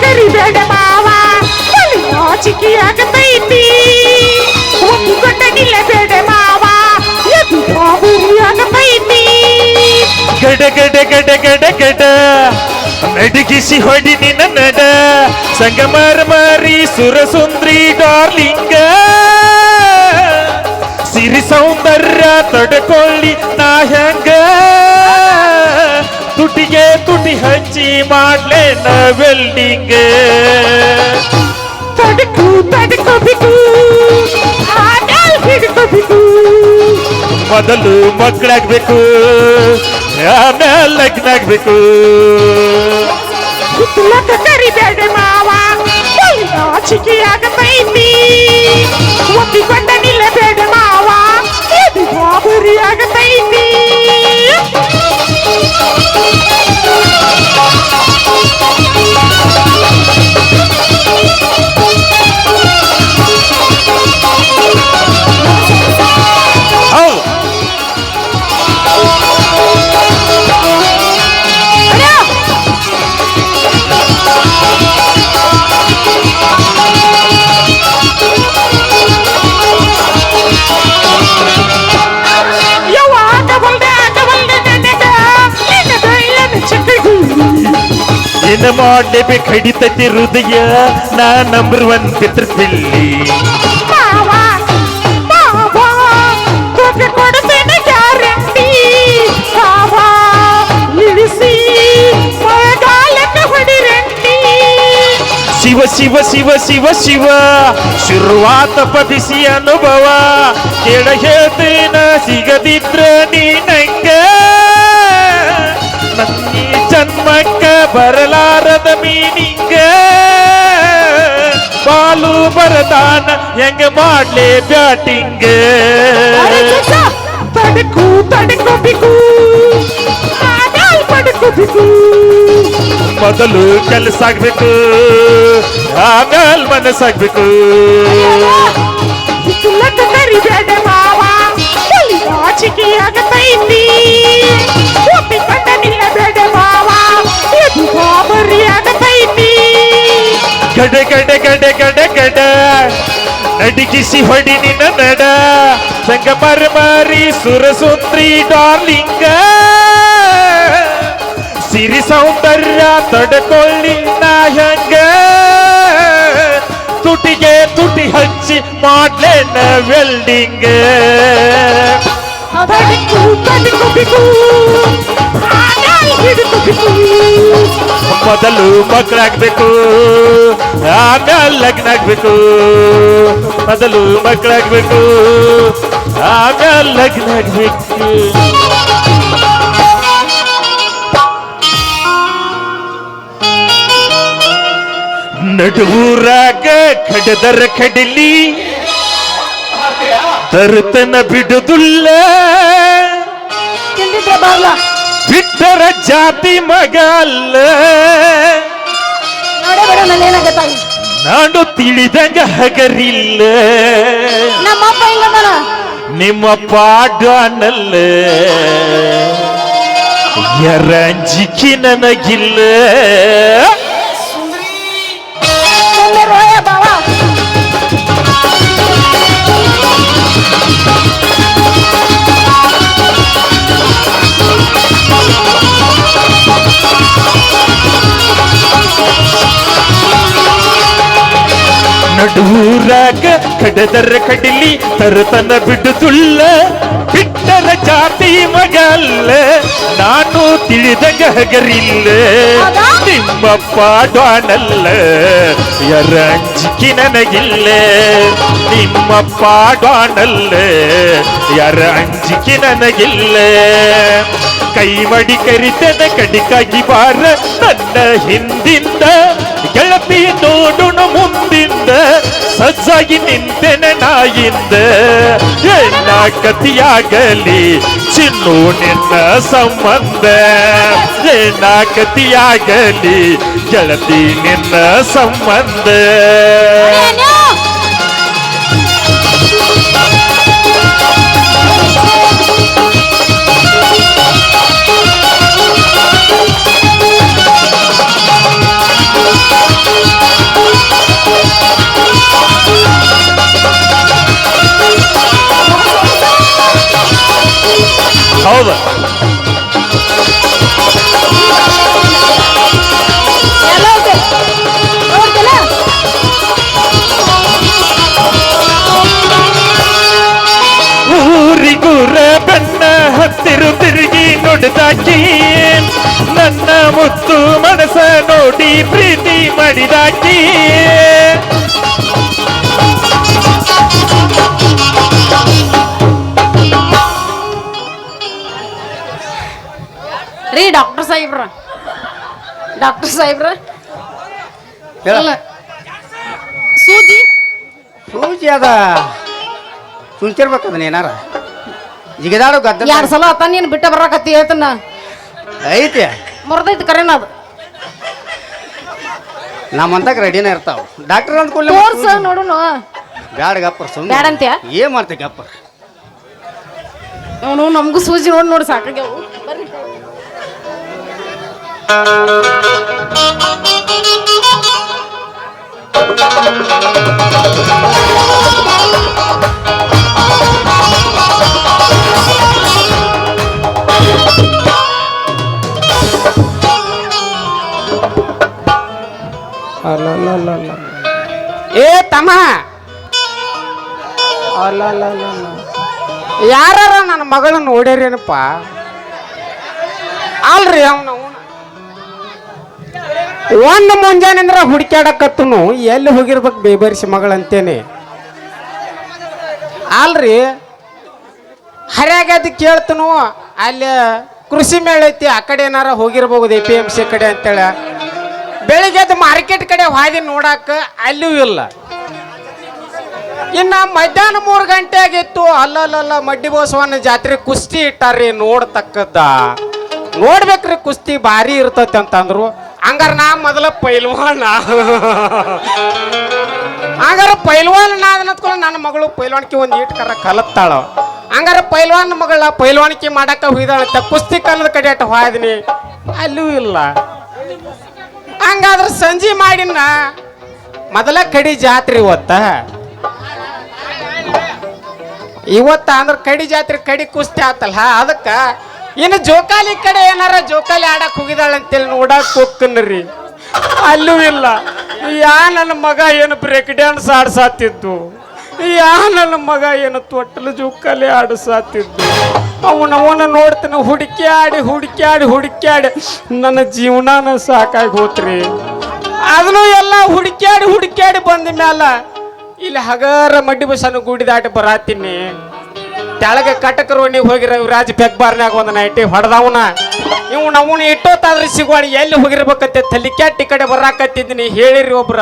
ಕರಿಬೇಡ ಮಾವ ಚಿಕ್ಕಿ ಆಗತೈತಿ ಒಪ್ಪಿಕೊಂಡ ನಿಲ್ಲಬೇಡ ಮಾವ ಆಗತೈತಿ ಗಡ ಗಡ ಗಡ ಗಡ ಗಡ ನಡಗಿಸಿ ಹೊಡಿ ನಿನ್ನ ನಡ ಸಂಗಮರ ಮಾರಿ ಸುರಸುಂದ್ರಿ ಡಾರ್ಲಿಂಗ ಸಿರಿ ಸೌಂದರ್ಯ ತಡಕೊಳ್ಳಿ ನಾ ಹೆಂಗ ತುಟಿಗೆ ತುಟಿ ಹಚ್ಚಿ ಮಾಡ್ಲೇನ ವೆಲ್ಡಿಂಗ್ ತಡಕು ತಡ್ಕೋಬೇಕು ಆಮೇಲೆ ಹಿಡ್ಕೋಬೇಕು ಮೊದಲು ಮಕ್ಕಳಾಗ್ಬೇಕು ಆಮೇಲೆ ಲಗ್ನ ಆಗ್ಬೇಕು ಕುತ್ತಲಕ ಕರಿಬೇಡ ಮಾವ ಚಿಕ್ಕಿ ಆಗತೈತಿ ಒಪ್ಪಿಕೊಂಡ ನಿಲ್ಲಬೇಡ ಮಾವ ಇದು ಗಾಬರಿ ಆಗತೈತಿ ಹೌದು ಯವ್ವ ಆಗಬಲ್ದೆ ನನಗ ನಿನ್ನದ ಇಲ್ಲದ ಚಕ್ಕಡಿ ಏನ ಮಾಡ್ಲೇಬೇಕು ಹಿಡಿತೈತಿ ಹೃದಯ ನಾ ನಂಬರ್ 1 ಪಿತೃಪಿಲ್ಲಿ ಮಾವ ಮಾವ ಕೊಟ್ಟೆ ಕೊಡ್ತೇನೆ ಗ್ಯಾರಂಟಿ ಮಾವ ಇಳಿಸಿ ಮಳೆಗಾಲಕ್ಕೆ ಹೊಡಿರಂಟಿ ಶಿವ ಶಿವ ಶಿವ ಶಿವ ಶಿವ ಶುರುವಾತ ಪದಿಸಿ ಅನುಭವ ಕೆಳ ಹೇಳ್ತೇನ ಸಿಗದಿದ್ರ ನೀನಂಗ ನನ್ನಿ ಜನ್ಮಕ್ಕ ಬರಲಾರದ ಮೀನಿಂಗ ಬಾಲು ಬರದಾನ ಹೆಂಗ ಮಾಡ್ಲೇ ಬ್ಯಾಟಿಂಗ್ ತಡಕು ತಡ್ಕೋಬೇಕು ಆಮೇಲೆ ಪಡ್ಕೋಬೇಕು ಮೊದಲು ಕೆಲಸ ಆಗ್ಬೇಕು ಆಮೇಲೆ ಮನಸ್ಸಾಗ್ಬೇಕು ಲಕ್ಕ ಕರಿಬೇಡ ಮಾವ ಚಿಕ್ಕಿ ಆಗತೈತಿ ಒಪ್ಪಿಕೊಂಡ ನಿಲ್ಲಬೇಡ ಮಾವ ಇದು ಗಾಬರಿ ಆಗತೈತಿ ಗಡ ಗಡ ಗಡ ಗಡ ಗಡ ನಡಿಗಿಸಿ ಹೊಡಿ ನಿನ್ನ ನಡ ಸಂಗ ಮಾರಿ ಸುರಸುಂದ್ರಿ ಡಾರ್ಲಿಂಗ ಸಿರಿ ಸೌಂದರ್ಯ ತಡ್ಕೊಳ್ಳಿ ನಾ ಹೆಂಗ ತುಟಿಗೆ ತುಟಿ ಹಚ್ಚಿ ಮಾಡ್ಲೇನ ವೆಲ್ಡಿಂಗ್ ತಡಕು ತಡ್ಕೋಬೇಕು ಆಮೇಲೆ ಹಿಡ್ಕೋಬೇಕು ಮೊದಲು ಮಕ್ಕಳಾಗ್ಬೇಕು ಆಮೇಲೆ ಲಗ್ನ ಆಗ್ಬೇಕು ಮೊದಲು ಮಕ್ಕಳಾಗ್ಬೇಕು ಆಮೇಲೆ ಲಗ್ನ ಆಗ್ಬೇಕು ನಡುವೂರಾಗ ಕಡದರ ಕಡಲಿ ತರುತನ ಬಿಡುದುಲ್ಲ ತಿಂದಿದ್ರೆ ಬಾರ್ಲ ಬಿಟ್ಟರ ಜಾತಿ ಮಗ ಅಲ್ಲ ನೋಡೇ ಬೇಡ ನಾನು ಏನಾಗತ್ತಾಗಿ ನಾನು ತಿಳಿದಂಗ ಹಗರಿಲ್ಲ ನಮ್ಮಪ್ಪ ಹಿಂಗದಾನ ನಿಮ್ಮ ಪಾಡನಲ್ಲ ಎರಂಜಿಕಿ ನನಗಿಲ್ಲ ಸುಮ್ಮನೆ ರೋಯ ಬಾವ ನಡುವೂರಾಗ ಕಡದರ ಕಡಲಿ ತರುತನ ಬಿಡುದುಲ್ಲ ಬಿಟ್ಟರ ಜಾತಿ ಮಗ ಅಲ್ಲ ನಾನು ತಿಳಿದಂಗ ಹಗರಿಲ್ಲ ನಿಮ್ಮಪ್ಪ ಡಾನಲ್ಲ ಎರಂಜಿಕಿ ನನಗಿಲ್ಲ ನಿಮ್ಮಪ್ಪ ಡಾನಲ್ಲ ಎರಂಜಿಕಿ ನನಗಿಲ್ಲ ಕೈ ಮಡಿ ಕರಿತನ ಕಡಿಕಾಗಿ ಬಾರ ನನ್ನ ಹಿಂದಿಂದ ಗೆಳತಿ ನೋಡುಣ ಮುಂದಿಂದ ಸಜ್ಜಾಗಿ ನಿಂತೆನೆ ನಾಯಿಂದ ಎಲ್ಲ ಕತಿಯಾಗಲಿ ಚಿನ್ನು ನಿನ್ನ ಸಂಬಂಧ ಏನ ಕತಿಯಾಗಲಿ ಗೆಳತಿ ನಿನ್ನ ಸಂಬಂಧ ಹೌದಾ ಎಲ್ಲ ಹೋಗ್ತೆ ನೋಡ್ತಿಲ್ಲ ಊರಿಗೂರ ಬಣ್ಣ ಹತ್ತಿರು ತಿರುಗಿ ನೋಡಿದಾಕಿ ನನ್ನ ಮುತ್ತು ಮನಸ ನೋಡಿ ಪ್ರೀತಿ ಮಾಡಿದಾಕಿ ರೀ ಡಾಕ್ಟರ್ ಸಾಹೇಬ್ರ ಹೇಳ. ಅಲ್ಲ, ಸೂಜಿ ಸೂಜಿ ಅದ ಚುಂಚಿರ್ಬೇಕದ ಏನಾರ ಜಿಗಿದಾಡು ಗದ್ದ 2 ಸಲ ಆತ ನೀನು ಬಿಟ್ಟ ಬರಾಕತ್ತಿ ಹೇಳ್ತನ ಐತಿ ಮುರ್ದೈತಿ ಕರೆನ ಅದು ನಮ್ಮಂತಾಗ ರೆಡಿನ ಇರ್ತಾವ ಡಾಕ್ಟರ್ ಅಂದ್ಕೊಳ್ಳಿ ತೋರ್ಸ ನೋಡುನು ಬ್ಯಾಡ ಗಪ್ಪರ್ ಸುಮ್ಮನೆ ಬ್ಯಾಡ ಅಂತ್ಯ? ಏನ್ ಮಾಡ್ತೆ ಗಪ್ಪರ್ ಅವನು ನಮಗೂ ಸೂಜಿ ನೋಡಿ ಸಾಕಾಗ್ಯಾವು ಬರ್ರಿ ಏ ತಮ್ಮ ಯಾರ ನನ್ನ ಮಗಳನ್ನ ನೋಡ್ಯಾರೇನಪ್ಪ ಅಲ್ರಿ ಅವನು ಒಂದು ಮುಂಜಾನೆಂದ್ರ ಹುಡುಕ್ಯಾಡಕತ್ತನು ಎಲ್ಲಿ ಹೋಗಿರ್ಬೇಕು ಬೇಬರಿಸಿ ಮಗಳಂತೇನೆ ಅಲ್ರಿ ಹರ್ಯಾಗದು ಕೇಳ್ತನು ಅಲ್ಲಿ ಕೃಷಿ ಮೇಳ ಐತಿ ಆ ಕಡೆ ಏನಾರ ಹೋಗಿರ್ಬೋದು APMC ಕಡೆ ಅಂತೇಳಿ ಬೆಳಿಗ್ಗೆ ಅದು ಮಾರ್ಕೆಟ್ ಕಡೆ ಹಾದಿ ನೋಡಾಕ ಅಲ್ಲೂ ಇಲ್ಲ ಇನ್ನ ಮಧ್ಯಾಹ್ನ 3 ಗಂಟೆ ಆಗಿತ್ತು ಅಲ್ಲಲ್ಲ ಮಡ್ಡಿ ಬಸವನ ಜಾತ್ರೆ ಕುಸ್ತಿ ಇಟ್ಟಾರ್ರಿ ನೋಡ್ತಕ್ಕದ್ದ ನೋಡ್ಬೇಕ್ರಿ ಕುಸ್ತಿ ಭಾರಿ ಇರ್ತೈತಿ ಅಂತಂದ್ರು ಹಂಗಾರ ನಾ ಮೊದಲ ಪೈಲ್ವಾನ ಹಂಗಾರ ಪೈಲ್ವಾನ್ ನಾದನತ್ಕೊಂಡು ನನ್ನ ಮಗಳು ಪೈಲ್ವಾನಿಕೆ ಒಂದು ಈಟ್ ಕರ ಕಲತ್ತಾಳ ಹಂಗಾರ ಪೈಲ್ವಾನ್ ಮಗಳ ಪೈಲ್ವಾನಿಕೆ ಮಾಡಾಕ ಹೋಗಿದಾಳಂತ ಕುಸ್ತಿ ಕಲದ ಕಡೆ ಅಟ್ ಹೋದ್ನಿ ಅಲ್ಲೂ ಇಲ್ಲ ಹಂಗಾದ್ರ ಸಂಜೆ ಮಾಡಿನ ಮೊದಲ ಕಡಿ ಜಾತ್ರೆ ಇವತ್ತ ಅಂದ್ರೆ ಕಡಿ ಜಾತ್ರೆ ಕಡಿ ಕುಸ್ತಿ ಆತಲ್ಲ ಅದಕ್ಕ ಇನ್ನು ಜೋಕಾಲಿ ಕಡೆ ಏನಾರ ಜೋಕಾಲಿ ಆಡಕ್ ಹೋಗಿದಾಳ ಅಂತೇಳಿ ನೋಡಕ್ ಹೋಗ್ಕನ್ರಿ ಅಲ್ಲೂ ಇಲ್ಲ ನನ್ನ ಮಗ ಏನು ಬ್ರೇಕ್ ಡ್ಯಾನ್ಸ್ ಆಡ್ಸಾತಿದ್ದು ನನ್ನ ಮಗ ಏನು ತೊಟ್ಟಲು ಜೋಕಾಲಿ ಆಡಿಸಾತಿದ್ದು ಅವನ ನೋಡ್ತಾನೆ ಹುಡುಕ್ಯಾಡಿ ನನ್ನ ಜೀವನಾನ ಸಾಕಾಗಿ ಹೋತ್ರಿ ಅದನ್ನು ಎಲ್ಲ ಹುಡುಕ್ಯಾಡಿ ಬಂದ ಮ್ಯಾಲ ಇಲ್ಲಿ ಹಗರ ಮಡ್ಡಿ ಬಸನ ಗುಡಿ ದಾಟಿ ಬರಾತೀನಿ ತೆಳಗ ಕಟಕರೋಣಿಗೆ ಹೋಗಿರ ರಾಜ್ ಪೆಗ್ಬಾರ್ನಾಗ ಒಂದು ನೈಟಿ ಹೊಡೆದವನ ಅವನು ಇಟ್ಟೋತಾದ್ರೆ ಸಿಗೋಣ ಎಲ್ಲಿ ಹೋಗಿರ್ಬೇಕಂತೆ ತಲಿಕ್ಯಾಟಿ ಕಡೆ ಬರಾಕತ್ತಿದ್ದೀನಿ ಹೇಳಿರಿ ಒಬ್ರ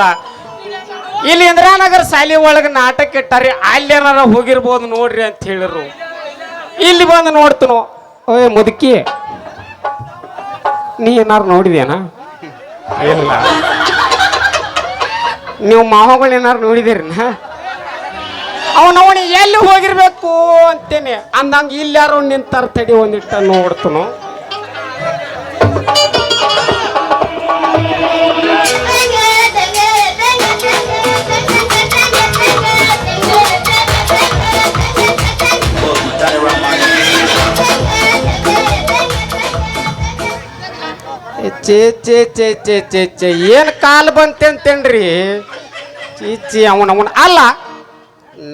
ಇಲ್ಲಿ ಇಂದ್ರಾನಗರ ಶಾಲೆ ಒಳಗೆ ನಾಟಕ ಇಟ್ಟಾರಿ ಅಲ್ಲೇನಾರ ಹೋಗಿರ್ಬೋದು ನೋಡ್ರಿ ಅಂತ ಹೇಳಿರು ಇಲ್ಲಿ ಬಂದು ನೋಡ್ತನು ಓಯ್ ಮುದುಕಿ ನೀ ಏನಾರು ನೋಡಿದೇನಾ ಇಲ್ಲ ನೀವು ಮಾವಗಳು ಏನಾರು ನೋಡಿದಿರಿನ ಅವನವನು ಎಲ್ಲಿ ಹೋಗಿರ್ಬೇಕು ಅಂತೇನೆ ಅಂದಂಗೆ ಇಲ್ಲಾರು ನಿಂತಾರ ತಡಿ ಒಂದಿಟ್ಟ ನೋಡ್ತನು ಚೇ ಏನ್ ಕಾಲ್ ಬಂತೇನ್ರಿ ಚೀಚಿ ಅವನವನ ಅಲ್ಲ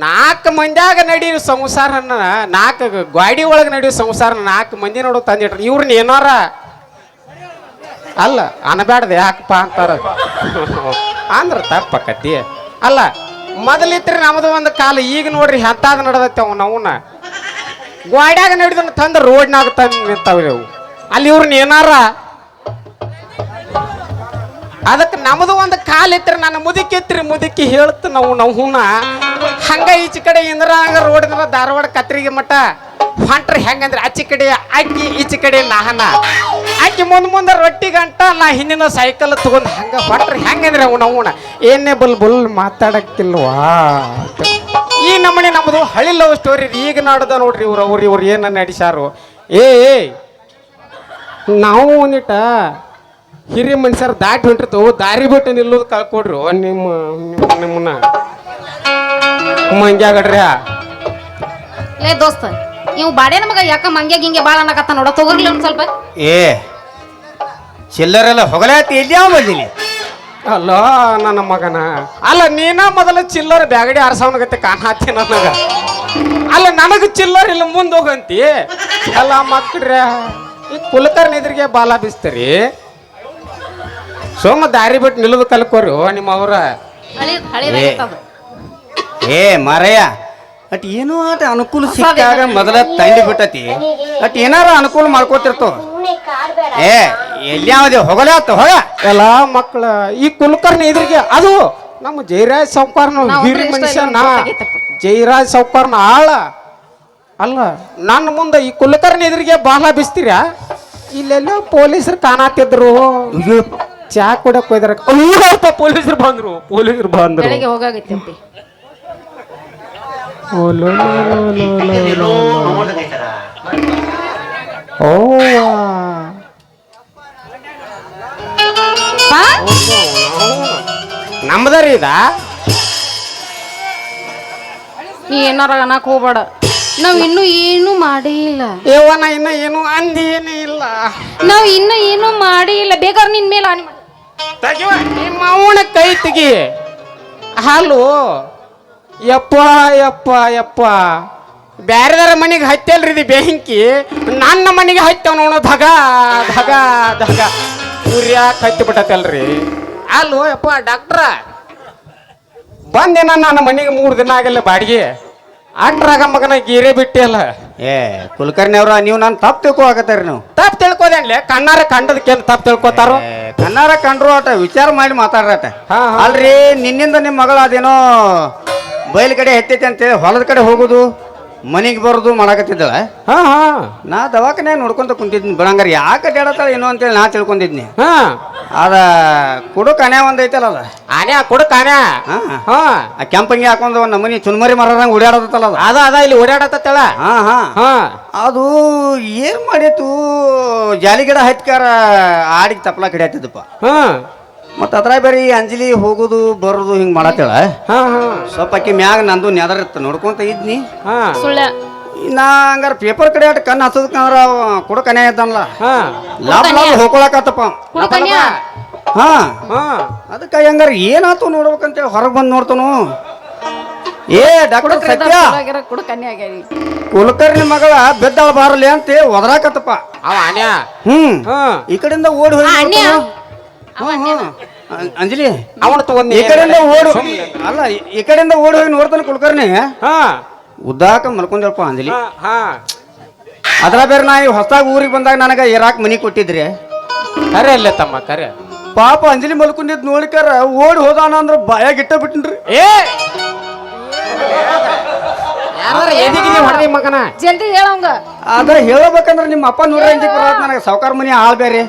4 ಮಂದ್ಯಾಗ ನಡೆಯೋ ಸಂಸಾರನ 4 ಗಾಡಿ ಒಳಗೆ ನಡೆಯೋ ಸಂಸಾರ 4 ಮಂದಿ ನೋಡು ತಂದಿಟ್ರಿ ಇವ್ರನ್ನ ಏನಾರ ಅಲ್ಲ ಅನಬ್ಯಾಡ್ದೆ ಯಾಕಪ್ಪ ಅಂತಾರ ಅಂದ್ರ ತಪ್ಪಕತಿ ಅಲ್ಲ ಮೊದಲಿತ್ರಿ ನಮ್ದು ಒಂದು ಕಾಲ ಈಗ ನೋಡ್ರಿ ಎಂತಾದ ನಡೆದೈತೆ ಅವನ ಗಾಡ್ಯಾಗ ನಡೆದನ್ನ ತಂದ ರೋಡ್ನಾಗ ತಂದು ನಿಂತಾವ್ರಿ ಅವು ಅಲ್ಲಿ ಇವ್ರನ್ನ ಏನಾರ ಅದಕ್ಕೆ ನಮ್ದು ಒಂದು ಕಾಲ ಇತ್ರಿ ನನ್ನ ಮುದುಕಿ ಹೇಳ್ತ ನಾವು ಹಂಗ ಈಚೆ ಕಡೆ ಇಂದ್ರಾನಗರ ರೋಡಿನ ಧಾರವಾಡ ಕತ್ರಿಗೆ ಮಠ ಹೊಂಟ್ರಿ ಹೆಂಗಂದ್ರೆ ಆಚೆ ಕಡೆ ಅಕ್ಕಿ ಈಚೆ ಕಡೆ ನಾಹನ ಅಕ್ಕಿ ಮುಂದೆ ರೊಟ್ಟಿ ಗಂಟ ನಾ ಹಿಂದಿನ ಸೈಕಲ್ ತಗೊಂಡ್ ಹಂಗ ಹೊಂಟ್ರಿ ಹೆಂಗಂದ್ರೆ ಅವನ ಏನೇ ಬುಲ್ ಮಾತಾಡಕ್ಕಿಲ್ವಾ ಈ ನಮ್ಮನೆ ನಮ್ಮದು ಹಳಿ ಲವ್ ಸ್ಟೋರಿ ಈಗ ನಾಡ್ದ ನೋಡ್ರಿ ಇವ್ರು ಏನ ನಡೆಸಾರು ನಾವು ಒಂದಿಟ ಹಿರಿಯ ಮನುಷ್ಯರು ದಾಟಿ ಹೊಂಟಿರ್ತಾವ ದಾರಿ ಬಿಟ್ಟು ನಿಲ್ಲೋದು ಕಳ್ಕೊಡ್ರು ನಿಮ್ಮನ್ನ ಮಂಗ್ಯಾಗಡ್ರಿ ಲೇ ದೋಸ್ತ ಇವ್ ಬಾಡೇನ ಮಗ ಯಾಕ ಮಂಗ್ಯಾಗ ಹಿಂಗೆ ಬಾಳ ಅನ್ನಕತ್ತ ನೋಡ ತಗೋರ್ಲಿ ಒಂದ್ ಸ್ವಲ್ಪ ಚಿಲ್ಲರೆಲ್ಲ ಹೊಗಲಾತಿ ಎಲ್ಲಿ ಬಂದಿನಿ ಅಲ್ಲ ನನ್ನ ಮಗನ ಅಲ್ಲ ನೀನ ಮೊದಲ ಚಿಲ್ಲರ್ ಬ್ಯಾಗಡಿ ಆರ್ಸವನಗತ್ತೆ ಕಾಣಾತಿ ನನಗ ಅಲ್ಲ ನನಗ ಚಿಲ್ಲರ್ ಇಲ್ಲ ಮುಂದೆ ಹೋಗಂತಿ ಎಲ್ಲ ಮಕ್ಳ್ರ ಈ ಕುಲಕರ್ಣಿ ಎದುರಿಗೆ ಬಾಲ ಬೀಸ್ತೀರಿ ಸೋಮ ದಾರಿ ಬಿಟ್ಟು ನಿಲ್ಲದು ಕಲ್ಕೋರಿ ನಿಮ್ಮ ಅವ್ರ ಏ ಮಾರಯ್ಯ ಅಟ್ ಏನೋ ಆಟ ಅನುಕೂಲ ಸಿಕ್ಕಾಗ ಮೊದಲ ತಂಡಿ ಬಿಟ್ಟತಿ ಅಟ್ ಏನಾರ ಅನುಕೂಲ ಮಾಡ್ಕೋತಿರ್ತವ ಏ ಎಲ್ಯಾವದೆ ಹೋಗಲೇ ಆತ ಹೋಗ ಎಲ್ಲ ಮಕ್ಕಳ ಈ ಕುಲಕರ್ಣಿ ಎದುರಿಗೆ ಅದು ನಮ್ಮ ಜಯರಾಜ್ ಸಾವ್ಕಾರ್ನ ಹಿರಿ ಮನುಷ್ಯ ನಾ ಜಯರಾಜ್ ಸಾವ್ಕಾರ್ನ ಆಳ ಅಲ್ಲ ನನ್ನ ಮುಂದೆ ಈ ಕುಲಕರ್ಣಿ ಎದುರಿಗೆ ಬಾಲ ಬೀಸ್ತೀರಾ ಇಲ್ಲೆಲ್ಲ ಪೊಲೀಸರು ಕಾಣತಿದ್ರು ಚಾ ಕೊಡಕ್ ಹೋಯ್ದಾರ ಪೊಲೀಸರು ಬಂದ್ರು ಬೆಳಗ್ಗೆ ಹೋಗಾಗೈತಿ ಓ ನಮ್ದರಿ ಇದ ನೀ ಏನಾರ ಅನ್ನಕ್ ಹೋಗ್ಬೇಡ ನಾವ್ ಇನ್ನೂ ಏನು ಮಾಡೇ ಇಲ್ಲ ಏವನ ಇನ್ನ ಏನು ಅಂದೇನೇ ಇಲ್ಲ ನಾವ್ ಇನ್ನ ಏನು ಮಾಡೇ ಇಲ್ಲ ಬೇಕಾದ್ರೆ ನಿನ್ ಮೇಲೆ ಆನೆ ತೆಗಿವ ನಿಮ್ಮ ಅವನ ಕೈ ತೆಗಿ ಹಾಲು ಯಪ್ಪ ಯಪ್ಪ ಯಪ್ಪ ಬ್ಯಾರೆದಾರ ಮನೆಗೆ ಹತ್ತಲ್ರಿ ಇದು ಬೆಂಕಿ ನನ್ನ ಮನೆಗೆ ಹತ್ತವ ನೋಡು ಧಗ ಧಗ ಧಗ ಉರ್ಯಾಕ ಹತ್ತಿ ಬಿಟ್ಟತಲ್ರಿ ಅಲ್ಲೋ ಯಪ್ಪ ಡಾಕ್ಟ್ರ ಬಂದೇನ ನನ್ನ ಮನೆಗೆ 3 ದಿನ ಆಗಲ್ಲ ಬಾಡಿಗೆ ಅಟ್ರಾಗ ಮಗನ ಗೀರೆ ಬಿಟ್ಟಿ ಅಲ್ಲ ಏ ಕುಲಕರ್ಣಿ ಅವ್ರ ನೀವು ನಾನು ತಪ್ಪು ತಿಳ್ಕೊಳಕತ್ತೀರಿ ನೀವು ತಪ್ಪು ತಿಳ್ಕೋದೇನ್ಲೆ ಕಣ್ಣಾರ ಕಂಡದಕ್ಕೇನು ತಪ್ಪು ತಿಳ್ಕೊತಾರೋ ಕಣ್ಣಾರ ಕಂಡ್ರು ಆಟ ವಿಚಾರ ಮಾಡಿ ಮಾತಾಡ್ರಟ ಹಾ, ಹಾ. ಅಲ್ರಿ ನಿನ್ನಿಂದ ನಿಮ್ಮ ಮಗಳು ಅದೇನೋ ಬಯಲು ಕಡೆ ಹೆತ್ತೈತಿ ಅಂತೇಳಿ ಹೊಲದ ಕಡೆ ಹೋಗುದು ಮನೆಗೆ ಬರೋದು ಮಾಡಾಕತ್ತಿದ್ದಳ ಹಾ ಹಾ ನಾ ದವಾಖಾನೆ ನೋಡ್ಕೊಂತ ಕುಂತಿದ್ನಿ ಬಿಡಂಗಾರ ಯಾಕೆ ಅಡ್ಯಾಡತ್ತಾಳ ಏನೋ ಅಂತೇಳಿ ನಾ ತಿಳ್ಕೊಂಡಿದ್ನಿ ಹಾ ಅದ ಕುಡು ಕನ್ಯಾ ಒಂದ್ ಐತಲ್ಲ ಅದ ಆನೆ ಕೊಡಕ್ ಆನೆ ಹಾ ಹಾ ಆ ಕೆಂಪಂಗಿ ಹಾಕೊಂಡು ಒಂದು ನಮನಿ ಚುನ್ಮರಿ ಮರದಂಗ ಓಡಾಡತ್ತಲ್ಲ ಅದ ಅದ ಇಲ್ಲಿ ಓಡಾಡತ್ತಳ ಹಾ ಹಾ ಹಾ ಅದು ಏನ್ ಮಾಡಿತು ಜಾಲಿ ಗಿಡ ಹತ್ಕಾರ ಆಡಿಗೆ ತಪ್ಪಲ ಕಡಿಯತ್ತಿದ್ದಪ್ಪ ಹಾ ಮತ್ತ ಅದ್ರ ಬೇರೆ ಈ ಅಂಜಲಿ ಹೋಗುದು ಬರೋದು ಹಿಂಗ್ ಮಾಡತ್ತೇಳ ಹಾ ಹಾ ಸ್ವಲ್ಪ ಆಕಿ ಮ್ಯಾಗ ನಂದು ನೆದರಿತ್ತ ನೋಡ್ಕೊಂತ ಇದ್ನಿ ಹಾ ಸುಳ್ಳ ನಾ ಹಂಗಾರ ಪೇಪರ್ ಕಡೆ ಅಟ್ ಕಣ್ಣು ಹಚ್ಚದಕ್ಕಂದ್ರ ಕೊಡ ಕನ್ಯಾ ಇದ್ದಲ್ಲ ಹಾ ಲಾಭ ಲಾಭ ಹೋಗ್ಕೊಳಕತ್ತಪ್ಪ ಕುಲಕನ್ಯಾ ಹಾ ಹಾ ಅದಕ್ಕೆ ಹಂಗಾರ ಏನಾತು ನೋಡ್ಬೇಕಂತೇಳಿ ಹೊರಗೆ ಬಂದು ನೋಡ್ತಾನು ಏ ಡಾಕ್ಟರ್ ಸತ್ಯ ಕುಡ ಕನ್ಯಾ ಆಗ್ಯಾರಿ ಕುಲಕರ್ಣಿ ಮಗಳ ಬೆದ್ದಾಳ ಬಾರಲಿ ಅಂತ ಒದರಾಕತ್ತಪ್ಪ ಅವ ಆನೆ ಹ್ಮ್ ಹಾ ಈ ಕಡೆಯಿಂದ ಓಡಿ ಹೋಗಿ ಅನ್ಯ. ಅಂಜಲಿ ಅವನ ತಗೊಂಡ್ ಈ ಕಡೆಯಿಂದ ಓಡಿ ಅಲ್ಲ ಈ ಕಡೆಯಿಂದ ಓಡಿ ಹೋಗಿ ನೋಡ್ತಾನೆ ಕುಲಕರ್ಣಿ ಹಾ ಉದ್ದಾಕ ಮಲ್ಕೊಂಡಪ್ಪ ಅಂಜಲಿ ಹಾ ಹಾ ಅದ್ರ ಬೇರೆ ನಾ ಈ ಹೊಸದಾಗಿ ಊರಿಗೆ ಬಂದಾಗ ನನಗೆ ಇರಾಕ್ ಮನಿ ಕೊಟ್ಟಿದ್ರಿ ಕರೆ ಅಲ್ಲೇ ತಮ್ಮ ಕರೆ ಪಾಪ ಅಂಜಲಿ ಮಲ್ಕೊಂಡಿದ್ ನೋಡಿಕಾರ ಓಡಿ ಹೋದಾನ ಅಂದ್ರ ಬಾಯಾಗ ಇಟ್ಟ ಬಿಟ್ಟಿನ್ರಿ ಏ ಯಾರ ಎದಿಗಿದಿ ಹೊಡೆದಿ ಮಗನ ಜಲ್ದಿ ಹೇಳವಂಗ ಅದ ಹೇಳ್ಬೇಕಂದ್ರ ನಿಮ್ಮ ಅಪ್ಪ ನೂರ ಎಂಟಕ್ಕೆ ಬರತ್ ನನಗೆ ಸಾವುಕಾರ ಮನಿ ಆಳ್ ಬೇರೆ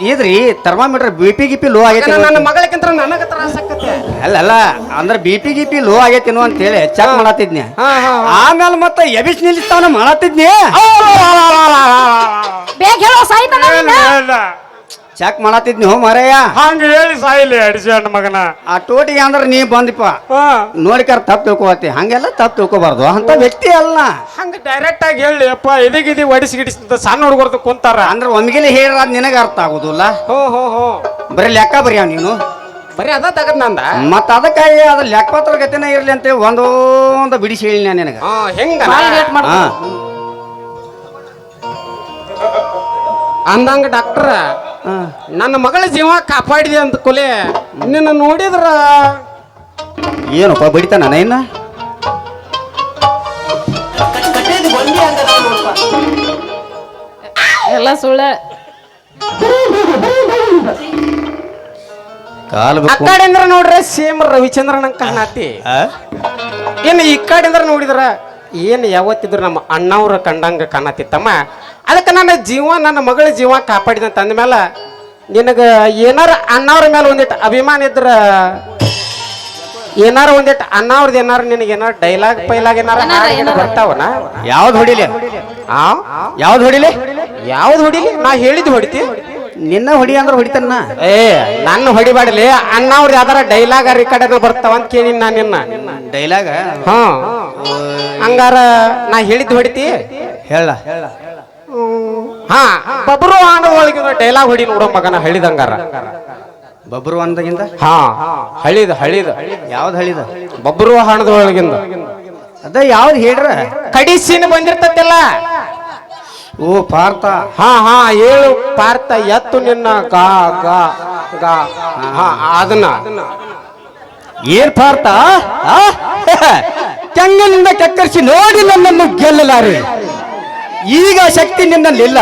ಇದ್ರಿ ಥರ್ಮಾಮೀಟರ್ ಬಿ ಪಿ ಲೋ ಆಗೈತಿ ನನ್ನ ಮಗಳಕ್ಕಿಂತ ನನಗ ತ್ರಾಸ ಆಕತ್ತೆ ಅಲ್ಲ ಅಂದ್ರ ಬಿ ಪಿ ಲೋ ಆಗೈತೇನೋ ಅಂತ ಹೇಳಿ ಚೆಕ್ ಮಾಡತ್ತಿದ್ನಿ ಹಾ ಹಾ ಆಮೇಲೆ ಮತ್ತೆ ಎಬಿಸ್ ನಿಲ್ಲಿಸ್ತಾವನ ಮಾಡತ್ತಿದ್ನಿ ಬೇಗ ಹೇಳೋ ಸಾಯ್ತಾನ ಚೆಕ್ ಮಾಡತ್ತಿದ್ನಿ ಹೋ ಮಾರಯ್ಯ ಹಂಗ ಹೇಳಿ ಸಾಯಿಲಿ ಅಡಿಸಿ ಅಣ್ಣ ಮಗನ ಆ ಟೋಟಿಗೆ ಅಂದ್ರ ನೀ ಬಂದಿಪ್ಪ ಹಾ ನೋಡಿಕಾರ ತಪ್ಪು ತಿಳ್ಕೊಬತ್ತಿ ಹಂಗೆಲ್ಲ ತಪ್ಪು ತಿಳ್ಕೊಬಾರ್ದು ಅಂತ ವ್ಯಕ್ತಿ ಅಲ್ಲ ಹಂಗ ಡೈರೆಕ್ಟ್ ಆಗಿ ಹೇಳಿ ಅಪ್ಪ ಎದಿಗಿದಿ ಒಡಿಸಿ ಗಿಡಿಸಿ ಸಣ್ಣ ಹುಡುಗರ್ದು ಕುಂತಾರ ಅಂದ್ರ ಒಮ್ಗಿಲೆ ಹೇಳಿರ ಅದ್ ನಿನಗ ಅರ್ಥ ಆಗುದಿಲ್ಲ ಹೋ ಹೋ ಹೋ ಬರೀ ಲೆಕ್ಕ ಬರಿಯಾವ ನೀನು ಬರೀ ಅದ ತಗದ್ ನಂದ ಮತ್ತ ಅದಕ್ಕಾಗಿ ಅದ ಲೆಕ್ಕಪತ್ರ ಗತಿನ ಇರ್ಲಿ ಅಂತ ಒಂದೊಂದು ಬಿಡಿಸಿ ಹೇಳಿ ನಾನು ನಿನಗ ಹಾ ಹೆಂಗ ಹಾ ಅಂದಂಗ ಡಾಕ್ಟರ್ ಹಾ. ನನ್ನ ಮಗಳ ಜೀವ ಕಾಪಾಡಿದೆ ಅಂತ ಕೊಲೆ ನಿನ್ನ ನೋಡಿದ್ರ ಏನಪ್ಪ ಬಡಿತಾನ ಇನ್ನ ಎಲ್ಲ ಸುಳ್ಳ ಕಾಲು ಆ ಕಡೆಂದ್ರ ನೋಡ್ರೆ ಸೇಮ್ ರವಿಚಂದ್ರನ್ ಕಾಣತಿ ಏನು ಈ ಕಡೆಂದ್ರ ನೋಡಿದ್ರ ಏನು ಯಾವತ್ತಿದ್ರು ನಮ್ಮ ಅಣ್ಣವ್ರ ಕಂಡಂಗ ಕಾಣತಿತ್ತಮ್ಮ ಅದಕ್ಕೆ ನನ್ನ ಜೀವ ನನ್ನ ಮಗಳ ಜೀವ ಕಾಪಾಡಿದಂತ ಅಂದ್ಮೇಲೆ ನಿನಗ ಏನಾರ ಅಣ್ಣವ್ರ ಮೇಲೆ ಒಂದಿಟ್ಟು ಅಭಿಮಾನ ಇದ್ರ ಏನಾರ ಒಂದಿಟ್ಟು ಅಣ್ಣವ್ರದ್ದು ಏನಾರ ನಿನಗೆ ಏನಾರ ಡೈಲಾಗ್ ಪೈಲಾಗ್ ಏನಾರ ಬರ್ತಾವನ ಯಾವ್ದು ಹೊಡಿಲಿ ಆ ಯಾವ್ದು ಹೊಡಿಲಿ ಯಾವ್ದು ಹೊಡಿಲಿ ನಾ ಹೇಳಿದ್ದು ಹೊಡಿತಿ ನಿನ್ನ ಹೊಡಿ ಅಂದ್ರೆ ಹೊಡಿತಾನ ಏ ನನ್ನ ಹೊಡಿಬಾಡಲಿ ಅಣ್ಣವ್ರದ್ದು ಯಾವ್ದಾರ ಡೈಲಾಗ್ ಈ ಕಡೆ ಬರ್ತಾವ ಅಂತ ಕೇಳಿ ನಾನು ನಿನ್ನ ಡೈಲಾಗ ಹಾ ಹಂಗಾರ ನಾ ಹೇಳಿದ್ದು ಹೊಡಿತಿ ಹೇಳ ಹಾ ಬಬ್ರು ಆನದೊಳಗಿನ ಡೈಲಾಗ್ ಹೊಡಿ ನೋಡೋ ಮಗನ ಹಳಿದಂಗಾರ ಬಬ್ರು ಅಂದಾಗಿಂದ ಹಾ ಹಳಿದ ಯಾವ್ದು ಹಳಿದ ಬಬ್ರು ಹಾಣದೊಳಗಿಂದ ಅದ ಯಾವ್ದು ಹೇಳ್ರ ಕಡಿ ಸೀನ್ ಬಂದಿರ್ತತಿಲ್ಲ ಓ ಪಾರ್ಥ. ಹಾ ಹೇಳು ಪಾರ್ಥ ಎತ್ತು ನಿನ್ನ ಗಾ ಗಾ ಗಾ ಹಾ ಅದನ್ನ ಏನ್ ಪಾರ್ಥ ಆ? ಕೆಂಗನಿಂದ ಕೆಕ್ಕರಿಸಿ ನೋಡಿ ನನ್ನನ್ನು ಗೆಲ್ಲಲಾರೆ. ಈಗ ಶಕ್ತಿ ನಿನ್ನಲ್ಲಿಲ್ಲ.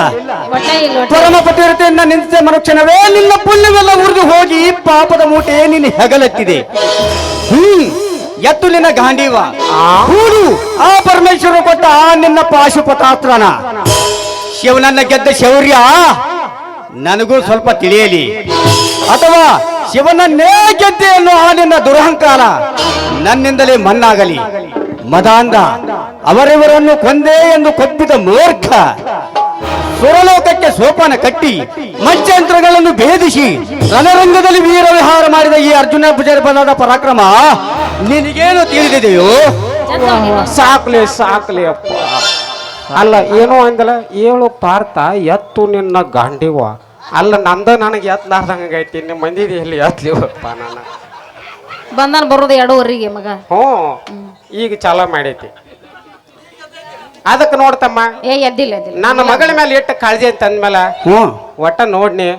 ಒಟ್ಟ ಇಲ್ಲ ಒಟ್ಟ ಪರಮ ಪತಿವ್ರತೆಯನ್ನ ನಿಂದಿಸಿದ ಮರುಕ್ಷಣವೇ ನಿನ್ನ ಪುಣ್ಯವೆಲ್ಲ ಉರಿದು ಹೋಗಿ ಪಾಪದ ಮೂಟೆ ನಿನ್ನ ಹೆಗಲೆತ್ತಿದೆ. ಎತ್ತು ನಿನ್ನ ಗಾಂಡೀವ ಹೂಡು ಆ ಪರಮೇಶ್ವರ ಕೊಟ್ಟ ಆ ನಿನ್ನ ಪಾಶುಪತಾಸ್ತ್ರನ. ಶಿವನನ್ನ ಗೆದ್ದ ಶೌರ್ಯ ನನಗೂ ಸ್ವಲ್ಪ ತಿಳಿಯಲಿ, ಅಥವಾ ಶಿವನನ್ನೇ ಗೆದ್ದೆ ಅನ್ನೋ ಆ ನಿನ್ನ ದುರಹಂಕಾರ ನನ್ನಿಂದಲೇ ಮನ್ನಾಗಲಿ. ಮದಾಂಧ ಅವರಿವರನ್ನು ಕೊಂದೇ ಎಂದು ಕೊಬ್ಬಿದ ಮೂರ್ಖ, ಸುರಲೋಕಕ್ಕೆ ಸೋಪಾನ ಕಟ್ಟಿ ಮಚ್ಚಯಂತ್ರಗಳನ್ನು ಭೇದಿಸಿ ರಣರಂಗದಲ್ಲಿ ವೀರ ವಿಹಾರ ಮಾಡಿದ ಈ ಅರ್ಜುನ ಭುಜಬಲದ ಪರಾಕ್ರಮ ನಿನಗೇನು ತಿಳಿದಿದೆಯೋ? ಸಾಕ್ಲಿ ಅಪ್ಪ. ಅಲ್ಲ ಏನೋ ಅಂದಲ್ಲ, ಏಳು ಪಾರ್ಥ ಎತ್ತು ನಿನ್ನ ಗಾಂಡಿವ. ಅಲ್ಲ ನಂದ ನನಗೆ ಎತ್ತಲಾರ್ದಂಗೈತಿ, ನಿಮ್ಮ ಮಂದಿದೆ ಎಲ್ಲಿ ಎತ್ತಲಿವಪ್ಪ ನಾನು. ಬಂದಾನ ಬರೋದು 2:15 ಮಗ. ಈಗ ಚಾಲ ಮಾಡೈತಿ. ಅದಕ್ಕೆ ನೋಡ್ತಮ್ಮ, ಎದ್ದಿಲ್ಲ ನನ್ನ ಮಗಳ ಮೇಲೆ ಎಷ್ಟು ಕಾಳಜಿ ಅಂತ ಅಂದ್ಮೇಲೆ ಒಟ್ಟ ನೋಡ್ನಿ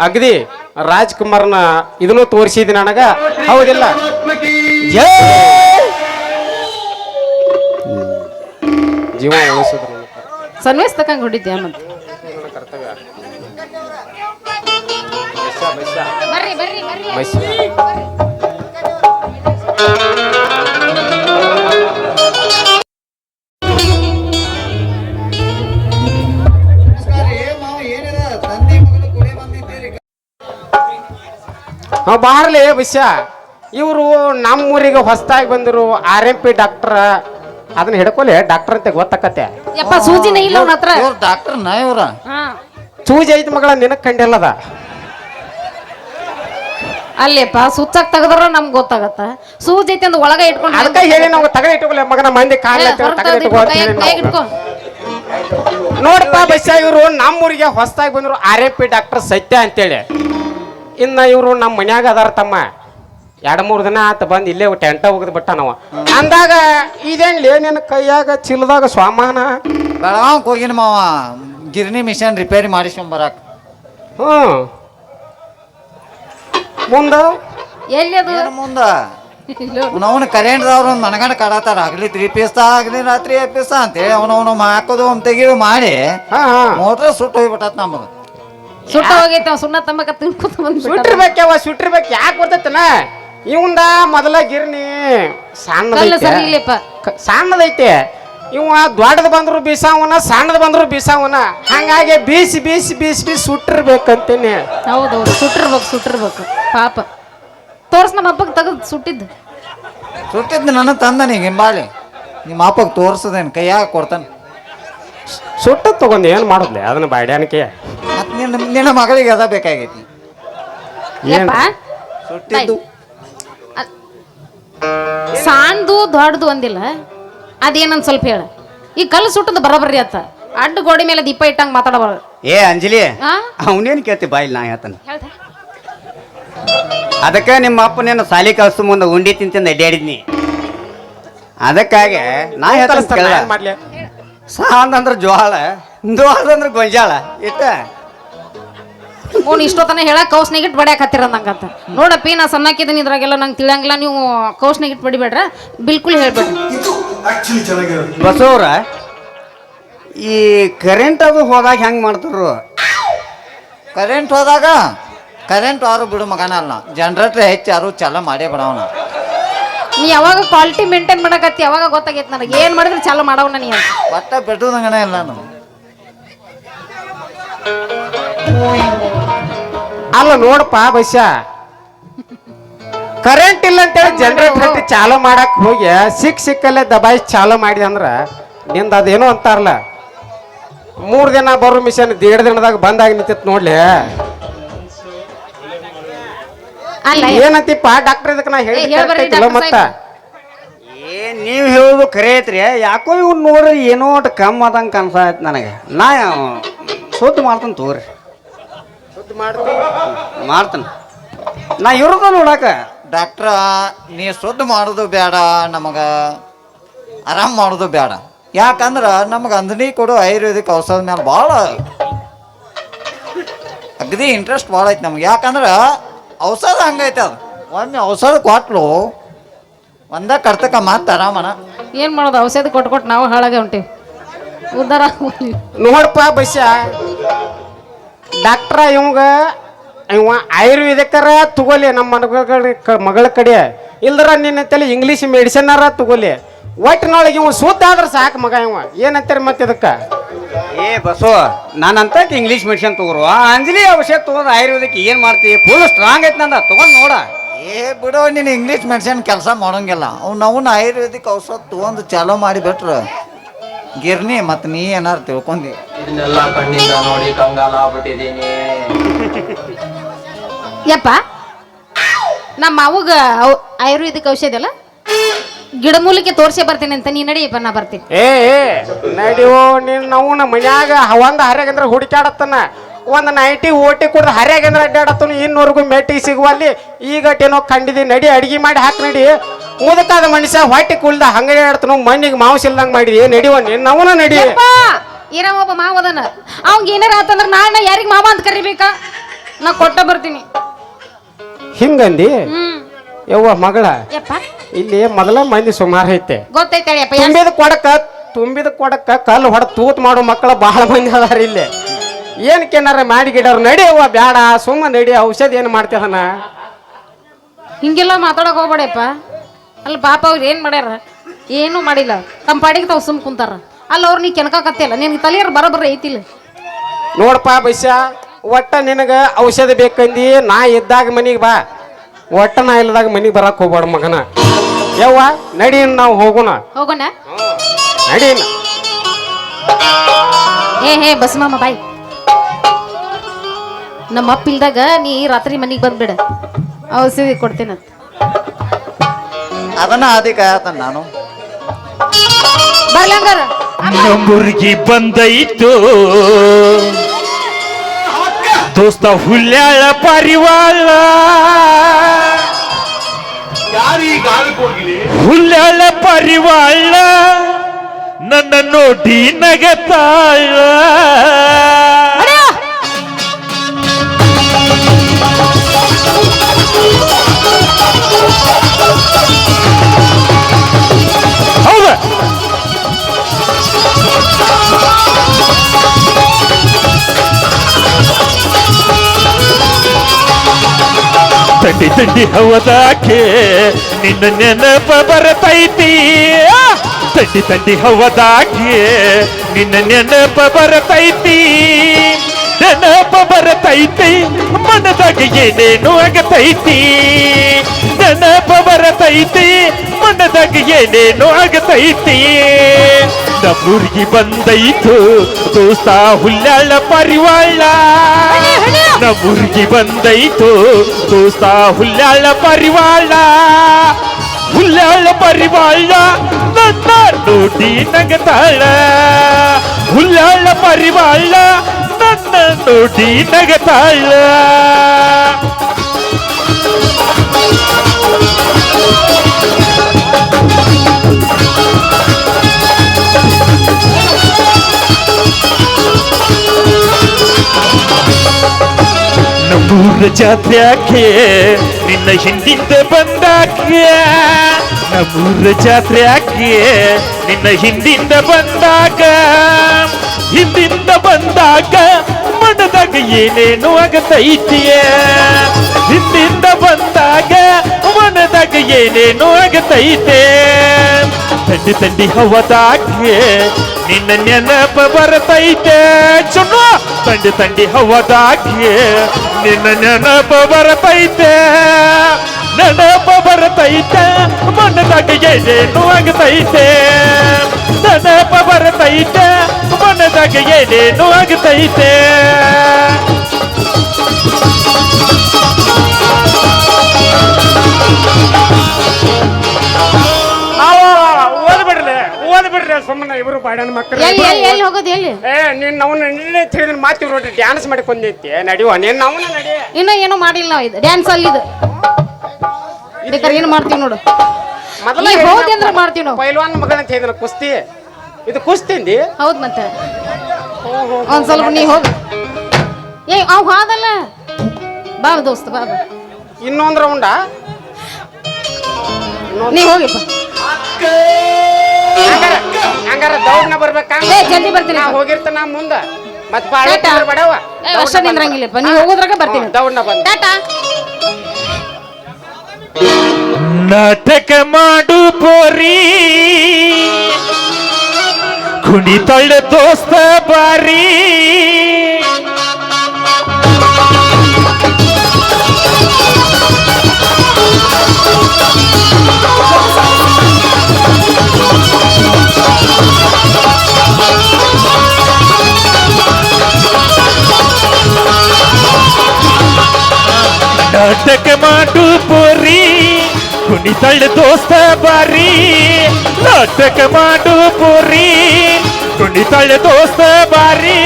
ಅಗದಿ ರಾಜ್ಕುಮಾರ್ನ ಇದನ್ನು ತೋರಿಸಿದಿ ನನಗ, ಹೌದಿಲ್ಲ? ಜೀವ ಉಳಿಸಿದ್ರು ಸನ್ವೇಸ್ ತಕಂಗ್ ಹೊಡಿದ್ಯಾ ಮತ್ತೆ? ಕರ್ತವ್ಯ. ಬಾರ್ಲಿ ವಿಷಯ. ಇವರು ನಮ್ಮೂರಿಗೆ ಹೊಸದಾಗಿ ಬಂದರು RMP ಡಾಕ್ಟರ್. ಅದನ್ನ ಹಿಡ್ಕೊಲೆ ಡಾಕ್ಟರ್ ಅಂತ ಗೊತ್ತಾಕತ್ತೆ. ಯಪ್ಪ ಸೂಜಿನೇ ಇಲ್ಲ ಅವನ ಹತ್ರ. ಡಾಕ್ಟರ್ ನಾ ಇವ್ರ ಸೂಜಿ ಐತ್ ಮಗಳ ನಿನಗ್ ಕಂಡಿಲ್ಲದ. ಅಲ್ಲೇಪ್ಪ ಸುಚ್ಚಾಕ್ ತೆಗದ್ರ ನಮ್ಗೆ ಗೊತ್ತಾಗತ್ತ. ಸೂಜಿ ಐತಿ ಅಂದ್ ಒಳಗ ಇಟ್ಕೊಂಡು ಅದಕ್ಕೆ ಹೇಳಿ ನಾವು ತಗಡ ಇಟ್ಕೊಲೆ ಮಗನ ಮಂದಿ ಕಾಲ ನೋಡಪ್ಪ ಬಸ್ಸ. ಇವರು ನಮ್ಮೂರಿಗೆ ಹೊಸದಾಗಿ ಬಂದ್ರು RMP ಡಾಕ್ಟರ್ ಸತ್ಯ ಅಂತೇಳಿ. ಇನ್ನ ಇವರು ನಮ್ಮ ಮನ್ಯಾಗ ಅದಾರ ತಮ್ಮ. 2-3 ದಿನ ಆತ ಬಂದು ಇಲ್ಲೇ ಟೆಂಟ ಹೋಗದ್ ಬಿಟ್ಟ ನಾವು ಅಂದಾಗ ಇದೇನ್ಲಿ ನಿನ್ನ ಕೈಯಾಗ ಚಿಲ್ಲದಾಗ ಸ್ವಾಮಾನ. ಬೆಳಗಾವ್ಗೆ ಹೋಗಿನ ಮಾವ ಗಿರಣಿ ಮಿಷನ್ ರಿಪೇರಿ ಮಾಡಿಸ್ಕೊಂಬರಕ್. ಮುಂದ ಎಲ್ಲಿ ಅದು ಮುಂದ ಅವನು ಕರೆಂಟ್ದವ್ರು ಒಂದು ಮನಗಂಡ ಕಾಡತ್ತಾರ. ಆಗ್ಲಿ 3 ಪೀಸ್ ಆಗ್ಲಿ ರಾತ್ರಿ 8 ಪೀಸ್ ಅಂತೇಳಿ ಅವನವನು ಹಾಕೋದು ತೆಗಿವು ಮಾಡಿ ಮೋಟ್ರ್ ಸುಟ್ಟು ಹೋಗ್ಬಿಟ್ಟತ್ ನಮ್ಮದು. ಸುಟ್ಟ ಹೋಗೈತೆ ಸುಣ್ಣ ತಂಬಕ ತಿನ್ಕೊತ ಸುಟ್ಟಿರ್ಬೇಕವ ಸುಟ್ಟಿರ್ಬೇಕು. ಯಾಕೆ ಬರ್ತೈತನ ಇವಂದ ಮೊದಲ ಗಿರ್ನಿ ಸಣ್ಣದೈತೆ. ಇವ ದೊಡ್ಡದು ಬಂದ್ರು ಬೀಸಾವನ, ಸಣ್ಣದು ಬಂದ್ರು ಬೀಸಾವನ. ಹಂಗಾಗಿ ಬೀಸಿ ಬೀಸಿ ಬೀಸಿ ಬೀಸಿ ಸುಟ್ಟಿರ್ಬೇಕಂತೇನೆ. ಹೌದೌದು ಸುಟ್ಟಿರ್ಬೇಕು ಪಾಪ. ತೋರ್ಸ್ ನಮ್ಮ ಅಪ್ಪಗೆ ತೆಗೆದು ಸುಟ್ಟಿದ್ದು ನನ್ನ ತಂದನಿ ಹಿಂಬಾಳಿ ನಿಮ್ಮ ಅಪ್ಪಗೆ ತೋರ್ಸದೇನು ಕೈಯಾಗ ಕೊಡ್ತಾನೆ. ಸುಟ್ಟ ತಗೊಂಡು ಏನು ಮಾಡೋದ್ಲೆ ಅದನ್ನ ಬಾಡ್ಯಾನಕ್ಕೆ. ಮತ್ತೆ ನಿನ್ನ ಮಗಳಿಗೆ ಅದ ಬೇಕಾಗೈತಿ ಏನು ಸುಟ್ಟಿದ್ದು. ಸಣ್ಣದು ದೊಡ್ಡದು ಅಂದಿಲ್ಲ, ಅದೇನಂದ್ ಸ್ವಲ್ಪ ಹೇಳ. ಈ ಕಲ್ಲು ಸುಟ್ಟದ ಬರಬರ್ರಿ ಅತ್ತ ಅಡ್ಡ ಗೋಡಿ ಮೇಲೆ ದೀಪ ಇಟ್ಟಂಗ ಮಾತಾಡಬಾರ್ದು. ಏ ಅಂಜಲಿ, ಅವನೇನು ಕೇಳ್ತಿ ಬಾಯಿಲ್ ನಾ ಹೇಳ್ತಾನೆ. ಅದಕ್ಕೆ ನಿಮ್ಮ ಅಪ್ಪನೇನು ಸಾಲಿ ಕಳ್ಸು ಮುಂದೆ ಉಂಡಿ ತಿಂತಿಂದ ಅಡ್ಡಾಡಿದ್ನಿ. ಅದಕ್ಕಾಗೆ ನಾ ಹೇಳ್ತಾನೆ, ಸಾಂದ್ ಅಂದ್ರೆ ಜೋಳ, ದೋಳ ಅಂದ್ರೆ ಗೊಂಜಾಳ ಇಟ್ಟ ಅವ್ನು ಇಷ್ಟೊತ್ತನ ಹೇಳಕ್ ಕೌಸ್ನಾಗಿಟ್ಟು ಬಡ್ಯಾಕ ಹತ್ತಿರ ನಂಗಂತ. ನೋಡಪ್ಪಿ ನಾ ಸಣ್ಣಕ್ಕಿದ್ದೀನಿ ಇದ್ರಾಗೆಲ್ಲ ನಂಗೆ ತಿಳಿಯಂಗಿಲ್ಲ, ನೀವು ಕೌಸ್ನಾಗಿಟ್ಟು ಬಡಿಬೇಡ್ರ ಬಿಲ್ಕುಲ್ ಹೇಳ್ಬೇಡ್ರಿ. ಬಸವ್ರ, ಈ ಕರೆಂಟ್ ಅದು ಹೋದಾಗ ಹೆಂಗೆ ಮಾಡ್ತಾರು? ಕರೆಂಟ್ ಹೋದಾಗ ಕರೆಂಟ್ ಯಾರು ಬಿಡು ಮಗನ ಅಲ್ಲ, ಜನರೇಟ್ರ್ ಹೆಚ್ಚು ಯಾರು ಚಾಲ ಮಾಡೇ ಬಿಡವನ. ನೀ ಯಾವಾಗ ಕ್ವಾಲಿಟಿ ಮೇಂಟೈನ್ ಮಾಡಕತ್ತಿ ಯಾವಾಗ ಗೊತ್ತಾಗೈತೆ ನನಗೆ. ಏನು ಮಾಡಿದ್ರೆ ಚಾಲು ಮಾಡವನ ನೀ ಅಂತ ಒಟ್ಟ ಬಿಡುದಂಗನ ಇಲ್ಲ ನಾವು. ಅಲ್ಲ ನೋಡಪ್ಪ ಬಸ್ಯ, ಕರೆಂಟ್ ಇಲ್ಲ ಅಂತೇಳಿ ಜನರೇಟರ್ ಹಟ್ಟಿ ಚಾಲು ಮಾಡಕ್ ಹೋಗಿ ಸಿಕ್ಕಲ್ಲೇ ದಬಾಯಿಸಿ ಚಾಲು ಮಾಡಿದೆ ಅಂದ್ರ ನಿಂದ ಅದೇನೋ ಅಂತಾರಲ್ಲ, 3 ದಿನ ಬರೋ ಮಿಷನ್ 1.5 ದಿನದಾಗ ಬಂದಾಗಿ ನಿಂತಿತ್ ನೋಡ್ಲಿ. ಏನಂತಿಪ್ಪ ಡಾಕ್ಟರ್? ಇದಕ್ಕೆ ನಾ ಹೇಳಿ ಮತ್ತ ನೀವು ಹೇಳೋದು ಖರೆ ಐತ್ರಿ. ಯಾಕೋ ಇವ್ನು ನೋಡ್ರಿ ಏನೋ ಒಟ್ಟು ಕಮ್ಮಿ ಆದಂಗೆ ಕನ್ಸಾಯ್ತು ನನಗೆ. ನಾ ಸುದ್ದಿ ಮಾಡ್ತಾನೆ ತೋರಿ, ಮಾಡ್ತಾನೆ. ನಾ ಇರೋದ ನೋಡಾಕ ಡಾಕ್ಟ್ರ ನೀ ಸುದ್ದಿ ಮಾಡೋದು ಬೇಡ, ನಮಗೆ ಆರಾಮ್ ಮಾಡೋದು ಬೇಡ. ಯಾಕಂದ್ರೆ ನಮ್ಗೆ ಅಂಜನಿ ಕೊಡೋ ಆಯುರ್ವೇದಿಕ್ ಔಷಧ ಮೇಲೆ ಭಾಳ ಅಗದಿ ಇಂಟ್ರೆಸ್ಟ್ ಭಾಳ ಐತೆ ನಮ್ಗೆ. ಯಾಕಂದ್ರೆ ಔಷಧ ಹಂಗೈತೆ ಅದು, ಒಮ್ಮೆ ಔಷಧ ಕೊಟ್ಲು ಒಂದ ಕರ್ತಕ ಮಾತು ಆರಾಮನ. ಏನು ಮಾಡೋದು, ಔಷಧಿ ಕೊಟ್ಟು ನಾವು ಹಾಳಾಗ ಹೊಂಟೇವಿ, ಉದ್ದಾರ ನೋಡಪ್ಪ ಬಸ್ಯ, ಡಾಕ್ಟ್ರ ಇವ ಆಯುರ್ವೇದಿಕರ ತಗೋಲಿ ನಮ್ಮ ಮಗಳ ಕಡೆ, ಇಲ್ದ್ರ ನಿನ್ನ ತಲೆ ಇಂಗ್ಲೀಷ್ ಮೆಡಿಸಿನರ ತಗೋಲಿ, ಒಟ್ಟಿನೊಳಗೆ ಇವ ಶುದ್ಧ ಆದ್ರೆ ಸಾಕು ಮಗ. ಇವ ಏನಂತಾರೆ ಮತ್ತೆ ಇದಕ್ಕೆ? ಏ ಬಸವ, ನಾನಂತ ಇಂಗ್ಲೀಷ್ ಮೆಡಿಸಿನ್ ತಗೋರು, ಅಂಜಲಿ ಔಷಧ ತಗೋದು ಆಯುರ್ವೇದಿಕ್ ಏನು ಮಾಡ್ತೀವಿ? ಫುಲ್ ಸ್ಟ್ರಾಂಗ್ ಐತೆ ನಂದ, ತಗೊಂಡ್ ನೋಡ. ಏ ಬಿಡೋ, ನೀನು ಇಂಗ್ಲೀಷ್ ಮೆಡಿಸಿನ್ ಕೆಲಸ ಮಾಡೋಂಗಿಲ್ಲ. ಅವ್ನು ಆಯುರ್ವೇದಿಕ್ ಔಷಧ ತಗೊಂಡು ಚಾಲೋ ಮಾಡಿಬಿಟ್ರು ಗಿರ್ನಿ. ಮತ್ತು ನೀ ಏನಾರು ತಿಳ್ಕೊಂಡಿ ಇದನ್ನೆಲ್ಲ ಕಣ್ಣಿಂದ ನೋಡಿ ಕಂಗಾಲ ಆಗ್ಬಿಟ್ಟಿದ್ದೀನಿ. ಯಪ್ಪ, ನಮ್ಮ ಅವ್ಗ ಆಯುರ್ವೇದಿಕ್ ಔಷಧಿ ಅಲ್ಲ, ಗಿಡಮೂಲಿಕೆ ತೋರ್ಸೇ ಬರ್ತೀನಿ ಅಂತ. ನೀ ನಡಿಯಪ್ಪ, ನಾ ಬರ್ತೀನಿ. ಏ ನಡಿಯೋ ನೀನು ನಾವು ಮನ್ಯಾಗ ಒಂದು ಹರ್ಯಾಗಂದ್ರೆ ಹುಡುಕಾಡತ್ತನ, ಒಂದು ನೈಟಿ ಓಟಿ ಕುಡ್ದು ಹರ್ಯಾಗಂದ್ರೆ ಅಡ್ಡಾಡತ್ತನು, ಇನ್ನೂರ್ಗು ಮೆಟ್ಟಿಗೆ ಸಿಗುವಲ್ಲಿ. ಈಗ ಏನೋ ಕಂಡಿದಿ, ನಡಿ ಅಡಿಗೆ ಮಾಡಿ ಹಾಕಿ ನಡಿ. ಮುದಕಾದ ಮನುಷ್ಯ ಹೊಟ್ಟೆ ಕುಳ್ದ ಹಂಗೆ ಆಡ್ತಾನು, ಮಣ್ಣಿಗೆ ಮಾಂಸ ಇಲ್ದಂಗೆ ಮಾಡಿದಿ. ನಡಿವ ನೀನು ಅವನ ನಡಿ. ಇರ ಒಬ್ಬ ಮಾವದನ, ಅವಂಗ ಏನಾರ ಆತಂದ್ರ ನಾಳೆ ಯಾರಿಗೆ ಮಾವ ಅಂತ ಕರಿಬೇಕಾ? ನಾ ಕೊಟ್ಟ ಬರ್ತೀನಿ. ಹಿಂಗಂದಿ ಯವ್ವ ಮಗಳ, ಯಪ್ಪ ಇಲ್ಲಿ ಮೊದಲ ಮಂದಿ ಸುಮಾರು ಐತೆ. ಗೊತ್ತೈತಳಿಯಪ್ಪ, ತುಂಬಿದ ಕೊಡಕ್ಕ ಕಲ್ಲು ಹೊಡ ತೂತ್ ಮಾಡೋ ಮಕ್ಕಳು ಬಹಳ ಮಂದಿ ಅದಾರ ಇಲ್ಲಿ. ಏನಕ್ಕೇನಾರ ಮಾಡಿ ಗಿಡವ್ರು ನಡಿಯವ್ವ, ಬ್ಯಾಡ ಸುಮ್ಮ ನಡಿ. ಔಷಧಿ ಏನು ಮಾಡ್ತೇದನ? ಹಿಂಗೆಲ್ಲ ಮಾತಾಡಕ್ ಹೋಗ್ಬೇಡಪ್ಪ. ಅಲ್ಲ ಪಾಪ ಅವ್ರು ಏನು ಮಾಡ್ಯಾರ? ಏನೂ ಮಾಡಿಲ್ಲ, ತಮ್ಮ ಪಾಡಿಗೆ ತಾವು ಸುಮ್ ಕುಂತಾರ. ಅಲ್ಲ ಅವ್ರು ನೀ ಕೆನಕಾಕತ್ತಿಲ್ಲ, ನಿನ್ಗೆ ತಲೆಯರ್ ಬರೋಬ್ಬರ ಐತಿಲ್ಲ. ನೋಡಪ್ಪ ಬಸ್ಯ, ಒಟ್ಟ ನಿನಗೆ ಔಷಧಿ ಬೇಕಂದಿ, ನಾ ಇದ್ದಾಗ ಮನಿಗೆ ಬಾ, ಒಟ್ಟ ನಾ ಇಲ್ಲದಾಗ ಮನಿಗೆ ಬರಕ್ಕೆ ಹೋಗ್ಬೇಡ ಮಗನ. ಯವ್ವ ನಡಿ, ನಾವು ಹೋಗೋಣ. ಹೋಗೋಣ ನಡಿ. ಹೇ ಬಸಮಮ್ಮ ಬಾಯ್, ನಮ್ಮ ಅಪ್ಪ ಇಲ್ದಾಗ ನೀ ರಾತ್ರಿ ಮನೆಗೆ ಬಂದ್ಬಿಡ, ಔಷಧಿ ಕೊಡ್ತೇನೆ. ಅದನ್ನ ಅದಕ್ಕೆ ಆತನ ನಾನು ಬರ್ಲಂಗಾರ ನಮ್ಮೂರಿಗೆ ಬಂದೈತು ದೋಸ್ತ ಹುಲ್ಯಾಳ ಪಾರಿವಾಳ, ಹುಲ್ಯಾಳ ಪಾರಿವಾಳ ನನ್ನ ನೋಡಿ ನಗತಾಳ. ಹೌದಾ? ತಂಡಿ ತಂಡಿ ಹವದಾಕೆ ನಿನ್ನ ನೆನಪ ಬರತೈತಿ, ತಂಡಿ ತಂಡಿ ಹವದಾಕೆ ನಿನ್ನ ನೆನಪ ಬರತೈತಿ, ನೆನಪ ಬರತೈತಿ ಮನದಾಗ ಏನೇನು ಆಗತೈತಿ, ನೆನಪ ಬರತೈತಿ ಮನದಾಗ ಏನೇನು ಆಗತೈತಿ. ನಮ್ಮೂರಿಗೆ ಬಂದೈತು ದೋಸ್ತ ಹುಲ್ಯಾಳ ಪಾರಿವಾಳ, ನಮ್ಮೂರಿಗೆ ಬಂದೈತು ದೋಸ್ತ ಹುಲ್ಯಾಳ ಪಾರಿವಾಳ, ಹುಲ್ಯಾಳ ಪಾರಿವಾಳ ನನ್ನ ನೋಡಿ ನಗತಾಳ, ಹುಲ್ಯಾಳ ಪಾರಿವಾಳ ನನ್ನ ನೋಡಿ ನಗತಾಳ. ನಮ್ಮೂರ ಜಾತ್ರೆಯಾಕೆ ನಿನ್ನ ಹಿಂದಿಂದ ಬಂದಾಕೆ, ನಮ್ಮೂರ ಜಾತ್ರೆಯಾಕೆ ನಿನ್ನ ಹಿಂದಿಂದ ಬಂದಾಗ, ಹಿಂದಿಂದ ಬಂದಾಗ ಮನದಾಗ ಏನೇನು ಆಗತೈತಿಯ, ಹಿಂದಿಂದ ಬಂದಾಗ ಮನದಾಗ ಏನೇನು ಆಗತೈತೆ. ತಂಡಿ ತಂಡಿ ಹವದಾಗೆ ನಿನ್ನ ನೆನಪ ಬರತೈತೆ ಚುನ್ನು, ತಂಡಿ ತಂಡಿ ಹವದಾಗೆ ನಿನ್ನ ನೆನಪ ಬರತೈತೆ, ನೆನಪ ಬರತೈತೆ ಮನದಾಗ ಏನೇನು ಆಗತೈತೆ, ನೆನಪ ಬರತೈತೆ ಮನದಾಗ ಏನೇನು ಆಗತೈತೆ. ಓದ್ಬಿಡ್ರಿ ಸುಮ್ಮನೆ ಇಬ್ರು ಬಾಡನ ಮಕ್ಕಳು. ಎಲ್ಲಿ ಹೋಗೋದು? ಎಲ್ಲಿ ನೀನ್ ನಾವು ನಿನ್ನೆ ತಿಳಿದ ಮಾತಿ ನೋಡಿ ಡ್ಯಾನ್ಸ್ ಮಾಡಿ ಕೊಂದೈತಿ. ನಡಿವ ನೀನ್ ಅವನ ನಡಿ. ಇನ್ನೂ ಏನೂ ಮಾಡಿಲ್ಲ ನಾವು. ಇದು ಡ್ಯಾನ್ಸ್ ಅಲ್ಲಿದು ಬೇಕಾದ್ರೆ ಏನು ಮಾಡ್ತೀವಿ ನೋಡು, ಮೊದಲ ಹೋಗಿ ಅಂದ್ರೆ ಮಾಡ್ತೀವಿ ನಾವು. ಪೈಲ್ವಾನ್ ಮಗಳ ಅಂತ ಹೇಳಿದ ಕುಸ್ತಿ ಇದು ಕುಸ್ತಿಂದಿ ಹೌದು ಮತ್ತೆ ಒಂದ್ ಸ್ವಲ್ಪ ನೀ ಹೋಗ ಏ ಅವ್ ಹಾದಲ್ಲ ಬಾ ದೋಸ್ತ ಬಾ ಬಾ ಇನ್ನೊಂದ್ ರೌಂಡ ನೀ ಹೋಗಿಪ್ಪ ಹಂಗಾರ ದೌಡ್ನ ಬರ್ಬೇಕಾ ಏ ಜಲ್ದಿ ಬರ್ತೀನಿ ನಾ ಹೋಗಿರ್ತಾನ ಮುಂದ ಮತ್ ಬಾಳ ಟಾಟಾ. ಬಡವ ಏ ವರ್ಷ ನಿಂದ್ರಂಗಿಲ್ಲಪ್ಪ ನೀವು ಹೋಗೋದ್ರಾಗ ಬರ್ತೀನಿ ದೌಡ್ನ ಬಂದ ಟಾಟಾ ನಾಟಕ ಮಾಡು ಪೋರಿ ಕುಣಿತಳ್ಳ ದೋಸ್ತ ಬಾರಿ ನಾಟಕ ಮಾಡು ಪೋರಿ ಕುಣಿತಳ್ಳ ದೋಸ್ತ ಬಾರಿ ನಾಟಕ ಮಾಡು ಪೋರಿ ಕುಣಿತಳ್ಳ ದೋಸ್ತ ಬಾರಿ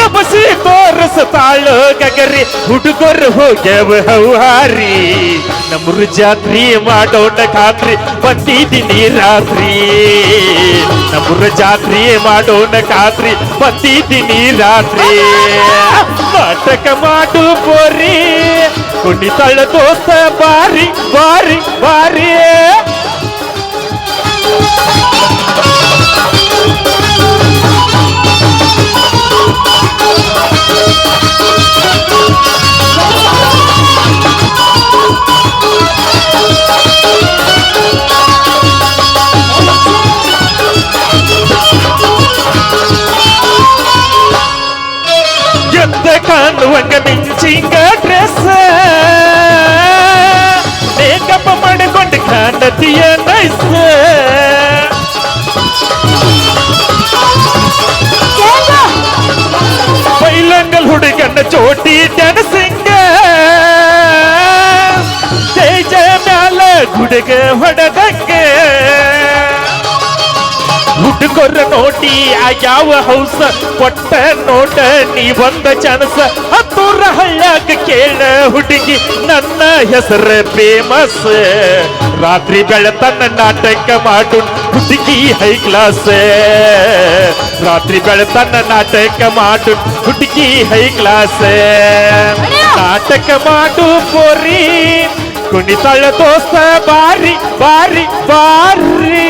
ಎಬಸಿ ತೋರಿಸ್ತಾಳು ಗಗರಿ ಹುಡುಗರು ಹೋಗ್ಯಾವ ಹೌಹಾರಿ ನಮ್ಮೂರು ಜಾತ್ರಿ ಮಾಡೋಣ ಖಾತ್ರಿ ಬಂದಿದ್ದೀನಿ ರಾತ್ರಿ ನಮ್ಮೂರು ಜಾತ್ರಿ ಮಾಡೋಣ ಖಾತ್ರಿ ಬಂದಿದ್ದೀನಿ ರಾತ್ರಿ ನಾಟಕ ಮಾಡು ಪೋರಿ ಕುಣಿತಳ್ಳ ದೋಸ್ತ ಬಾರಿ ಬಾರಿ ಬಾರಿ ಎದ್ದ ಕಾಣುವಂಗ ಮಿಂಚಿಂಗ ಡ್ರೆಸ್ ಮೇಕಪ್ ಮಾಡಿಕೊಂಡು ಕಾಣತಿಯ ನೈಸ್ ಬೈಲಂಗಲ್ ಹುಡುಗನ ಚೋಟಿ ಡ್ಯಾನ್ಸಿಂಗ ತೇಜ ಮ್ಯಾಲ ಹುಡುಗ ಹೊಡೆದಂಗೆ ಹುಡುಗರ ನೋಡಿ ಯಾವ ಹೌಸ ಕೊಟ್ಟ ನೋಟ ನೀ ಒಂದ ಚಾನ್ಸ ಹತ್ತೂರ ಹಳ್ಳ್ಯಾಗ ಕೇಳ ಹುಡುಗಿ ನನ್ನ ಹೆಸರ ಫೇಮಸ್ ರಾತ್ರಿ ಬೆಳತನ್ನ ನಾಟಕ ಮಾಡು ಹುಡುಗಿ ಹೈ ಕ್ಲಾಸ್ ರಾತ್ರಿ ಬೆಳತನ್ನ ನಾಟಕ ಮಾಡು ಹುಡುಗಿ ಹೈ ಕ್ಲಾಸ್ ನಾಟಕ ಮಾಡು ಪೋರಿ ಕುಣಿತಳ್ಳ ದೋಸ್ತ ಬಾರಿ ಬಾರಿ ಬಾರಿ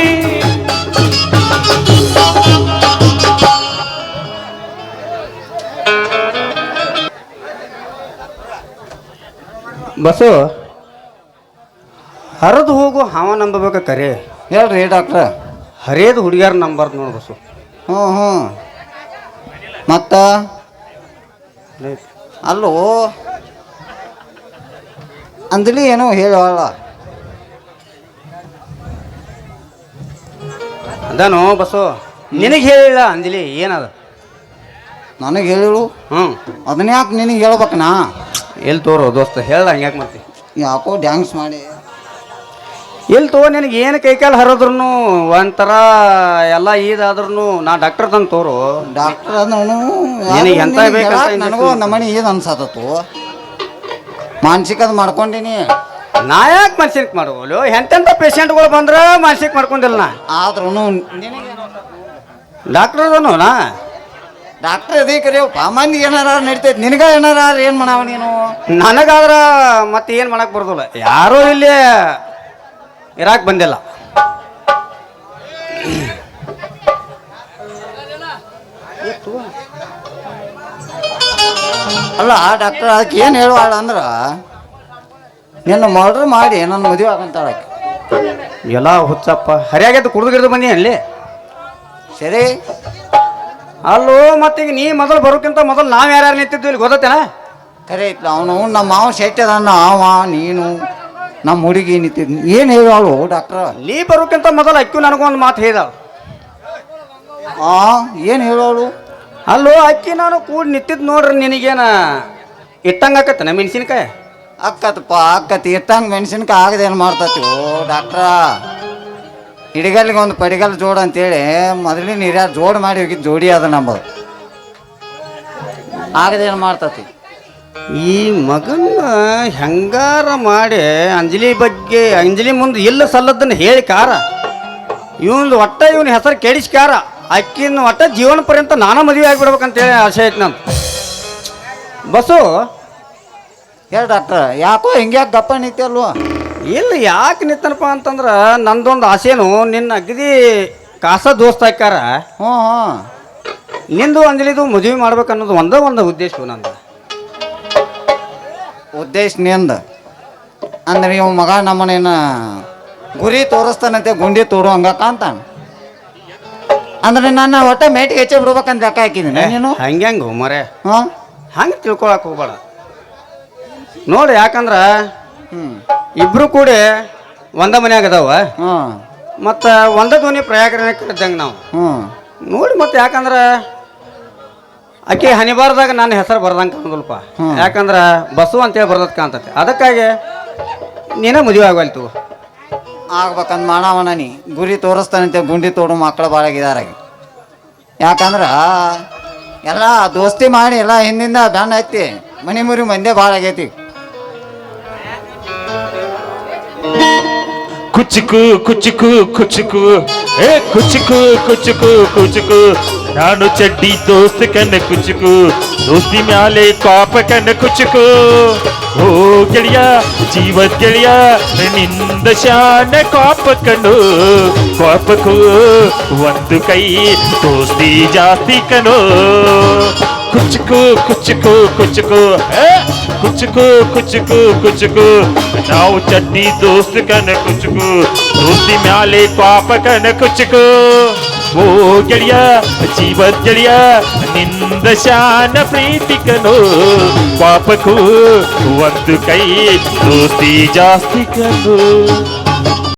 ಬಸ್ಸು ಹರಿದು ಹೋಗು ಹಾವ ನಂಬಬೇಕ ಕರೆ ಹೇಳ್ರಿ ಡಾಕ್ಟ್ರ ಹರಿಯದು ಹುಡುಗ್ಯಾರ ನಂಬರ್ದು ನೋಡು ಬಸ್ಸು ಹ್ಞೂ ಮತ್ತ ಅಲ್ಲೋ ಅಂದ್ಲಿ ಏನೋ ಹೇಳುವಲ್ಲ ಅದಾನು ಬಸ್ಸು ನಿನಗೆ ಹೇಳಿಲ್ಲ ಅಂಜಲಿ ಏನದ ನನಗೆ ಹೇಳಿಳು ಹ್ಞೂ ಅದನ್ನ ಯಾಕೆ ನಿನಗೆ ಹೇಳ್ಬೇಕನಾ ಎಲ್ಲಿ ತೋರು ದೋಸ್ತ ಹೇಳ್ದ ಹಂಗ್ಯಾಕೆ ಮಾಡ್ತಿ ಯಾಕೋ ಡ್ಯಾನ್ಸ್ ಮಾಡಿ ಎಲ್ಲಿ ತಗೋ ನಿನಗೆ ಏನು ಕೈಕಾಲು ಹರಿದ್ರು ಒಂಥರ ಎಲ್ಲ ಇದಾದ್ರೂ ನಾ ಡಾಕ್ಟರ್ ತಂದು ತೋರು ಡಾಕ್ಟರ್ ಅದನು ನಿನಗೆ ಎಂತ ಬೇಕಂತ ನನಗೂ ನಮ್ಮನೆ ಏನು ಅನ್ಸತ್ತತ್ತು ಮಾನಸಿಕದ ಮಾಡ್ಕೊಂಡೀನಿ ನಾ ಯಾಕೆ ಮನ್ಸಿಗೆ ಮಾಡುವಲು ಎಂತೆಂಥ ಪೇಷಂಟ್ಗಳು ಬಂದ್ರೆ ಮನ್ಸಿಗೆ ಮಾಡ್ಕೊಂಡಿಲ್ಲ ನಾ ಆದ್ರೂ ಡಾಕ್ಟರ್ ಅದನು ನಾ ಡಾಕ್ಟರ್ ಅದೇ ಕರೆಯಪ್ಪ ಮಂದಿ ಏನಾರ ನಡಿತೈತಿ ನಿನಗ ಏನಾರ ಏನು ಮಾಡವ ನೀನು ನನಗಾದ್ರ ಮತ್ತೆ ಏನು ಮಾಡಕ್ಕೆ ಬರೋದಿಲ್ಲ ಯಾರೂ ಇಲ್ಲಿ ಇರಾಕ್ ಬಂದಿಲ್ಲ ಅಲ್ಲ ಡಾಕ್ಟರ್ ಅದಕ್ಕೆ ಏನು ಹೇಳುವಾಳ ಅಂದ್ರೆ ನಿನ್ನ ಮರ್ಡರ್ ಮಾಡಿ ನನ್ನ ಮದುವೆ ಆಗಂತಾಳಕ್ಕೆ ಎಲ್ಲ ಹುಚ್ಚಪ್ಪ ಹರಿಯಾಗೆದ್ದು ಕುಡಿದು ಬನ್ನಿ ಅಲ್ಲಿ ಸರಿ ಅಲ್ಲೋ ಮತ್ತೀಗ ನೀ ಮೊದಲು ಬರೋಕ್ಕಿಂತ ಮೊದಲು ನಾವು ಯಾರ್ಯಾರು ನಿಂತಿದ್ವಿ ಇಲ್ಲಿ ಗೊತ್ತೇನ ಕರೆ ಐತ್ಲ ಅವನು ನಮ್ಮ ಮಾವ ಶೆಟ್ಟದನ್ನ ಅವ ನೀನು ನಮ್ಮ ಹುಡುಗಿ ನಿಂತಿದ್ ಏನು ಹೇಳುವಳು ಡಾಕ್ಟ್ರ ನೀ ಬರೋಕ್ಕಿಂತ ಮೊದಲು ಅಕ್ಕಿ ನನಗೊಂದು ಮಾತು ಹೇಳಿದಾಳು ಏನು ಹೇಳೋಳು ಅಲ್ಲೋ ಅಕ್ಕಿ ನಾನು ಕೂಡಿ ನಿಂತಿದ್ದು ನೋಡ್ರಿ ನಿನಗೇನ ಇಟ್ಟಂಗೆ ಆಕತ್ತನ ಮೆಣಸಿನ್ಕಾಯಿ ಅಕ್ಕತ್ತಪ್ಪ ಅಕ್ಕತಿ ಇಟ್ಟಂಗೆ ಮೆಣಸಿನ್ಕಾಯಿ ಆಗದೇನು ಮಾಡ್ತತಿ ಡಾಕ್ಟ್ರ ಹಿಡಿಗಲ್ಲಿಗೆ ಒಂದು ಪಡಿಗಲ್ ಜೋಡ್ ಅಂತೇಳಿ ಮೊದಲಿನ ಹಿರಿಯ ಜೋಡ್ ಮಾಡಿ ಹೋಗಿದ್ದು ಜೋಡಿ ಅದ ನಂಬದು ಆಗದೇನು ಮಾಡ್ತತಿ ಈ ಮಗನ ಹೆಂಗಾರ ಮಾಡಿ ಅಂಜಲಿ ಮುಂದೆ ಇಲ್ಲ ಸಲ್ಲದನ್ನ ಹೇಳಿ ಕಾರ ಇವನು ಒಟ್ಟ ಇವನ ಹೆಸರು ಕೆಡಿಸ್ಕಾರ ಅಕ್ಕಿನ ಒಟ್ಟ ಜೀವನ ಪರ್ಯಂತ ನಾನು ಮದುವೆ ಆಗಿಬಿಡ್ಬೇಕಂತೇಳಿ ಆಸೆ ಐತೆ ನಾನು. ಬಸ್ಸು ಹೇಳಿ ಡಾಕ್ಟ್ರ, ಯಾಕೋ ಹಿಂಗ್ಯಾಕೆ ಗಪ್ಪ ನಿಂತಲ್ವ? ಇಲ್ಲ ಯಾಕೆ ನಿಂತನಪ್ಪ ಅಂತಂದ್ರೆ ನಂದೊಂದು ಆಸೆನು ನಿನ್ನ ಅಗದಿ ಕಾಸ ದೋಸ್ತ ಹಾಕ್ಯಾರ. ಹ್ಞೂ ಹ್ಞೂ. ನಿಂದು ಅಂಜಲಿದು ಮದುವೆ ಮಾಡ್ಬೇಕನ್ನೋದು ಒಂದೇ ಒಂದು ಉದ್ದೇಶ ನಂದು. ಉದ್ದೇಶ ನಿಂದ ಅಂದ್ರೆ ಇವ್ ಮಗ ನಮ್ಮನೇನ ಗುರಿ ತೋರಿಸ್ತಾನಂತೆ ಗುಂಡಿ ತೋಡು ಹಂಗ ಕಾಂತಾನ. ಅಂದ್ರೆ ನನ್ನ ಒಟ್ಟ ಮೇಟಿಗೆ ಹೆಚ್ಚೆ ಬಿಡ್ಬೇಕಂತ ಲೆಕ್ಕ ಹಾಕಿದ್ದೀನಿ ನೀನು. ಹಂಗ್ಯಾಂಗ ಮರೆ ಹಾಂ ಹಂಗೆ ತಿಳ್ಕೊಳಕ್ ಹೋಗ್ಬೇಡ ನೋಡಿ. ಯಾಕಂದ್ರ ಹ್ಞೂ ಇಬ್ರು ಕೂಡಿ ಒಂದ ಮನ್ಯಾಗ ಅದಾವ. ಹ್ಞೂ ಮತ್ತು ಒಂದ ಧ್ವನಿ ಪ್ರಯಾಗರಣೆ ಕಟ್ಟಿದ್ದಂಗೆ ನಾವು ಹ್ಞೂ ನೋಡಿ. ಮತ್ತು ಯಾಕಂದ್ರ ಆಕೆ ಹನಿಬಾರ್ದಾಗ ನನ್ನ ಹೆಸರು ಬರ್ದಂಗೆ ಕಾಣೋದಲ್ಪ. ಯಾಕಂದ್ರ ಬಸ್ಸು ಅಂತೇಳಿ ಬರ್ದತ್ ಕಾಣ್ತೈತೆ. ಅದಕ್ಕಾಗಿ ನೀನೇ ಮದುವೆ ಆಗಲ್ತು ಆಗ್ಬೇಕಂತ ಮಾಡವನ ನೀ. ಗುರಿ ತೋರಿಸ್ತಾನಂತೆ ಗುಂಡಿ ತೋಡು ಮಕ್ಕಳು ಭಾಳಾಗಿದಾರಾಗಿ. ಯಾಕಂದ್ರೆ ಎಲ್ಲ ದೋಸ್ತಿ ಮಾಡಿ ಎಲ್ಲ ಹಿಂದಿಂದ ಬ್ಯಾನ್ ಐತಿ. ಮನೆ ಮುರಿ ಮಂದೆ ಭಾಳ ಆಗೈತಿ. ಕುಚ್ಚುಕು ಕುಚ್ಚುಕು ಕುಚ್ಚುಕು ಏ ಕುಚ್ಚುಕು ಕುಚ್ಚುಕು ಕುಚ್ಚುಕು ನಾನು ಚಡ್ಡಿ ದೋಸ್ತ ಕನ್ನ ಕುಚ್ಚುಕು ದೋಸ್ತಿ ಮ್ಯಾಲೆ ಕಾಪ ಕನ್ನ ಕುಚ್ಚುಕು. ಓ ಗೆಳೆಯ ಜೀವದ ಗೆಳೆಯ ನಿಂದ ಶಾನ ಕಾಪ ಕಣ್ಣು ಕಾಪಕು ಒಂದು ಕೈ ದೋಸ್ತಿ ಜಾಸ್ತಿ ಕಣೋ. ಕುಚ್ಚುಕು ಕುಚ್ಚುಕು ಕುಚ್ಚುಕು ಕುಚ್ಚುಕು ಕುಚ್ಚುಕು ಕುಚ್ಚುಕು ನಾವು ಚಡ್ಡಿ ದೋಸ್ತ ಕನ ಕುಚ್ಚುಕು ದೋಸ್ತಿ ಮ್ಯಾಲೆ ಪಾಪ ಕನ ಕುಚ್ಚುಕು. ಓ ಗೆಳೆಯ ಜೀವದ ಗೆಳೆಯ ನಿಂದ ಶಾನ ಪ್ರೀತಿ ಕನೋ ಪಾಪಕು ಒಂದು ಕೈ ದೋಸ್ತಿ ಜಾಸ್ತಿ ಕನೋ.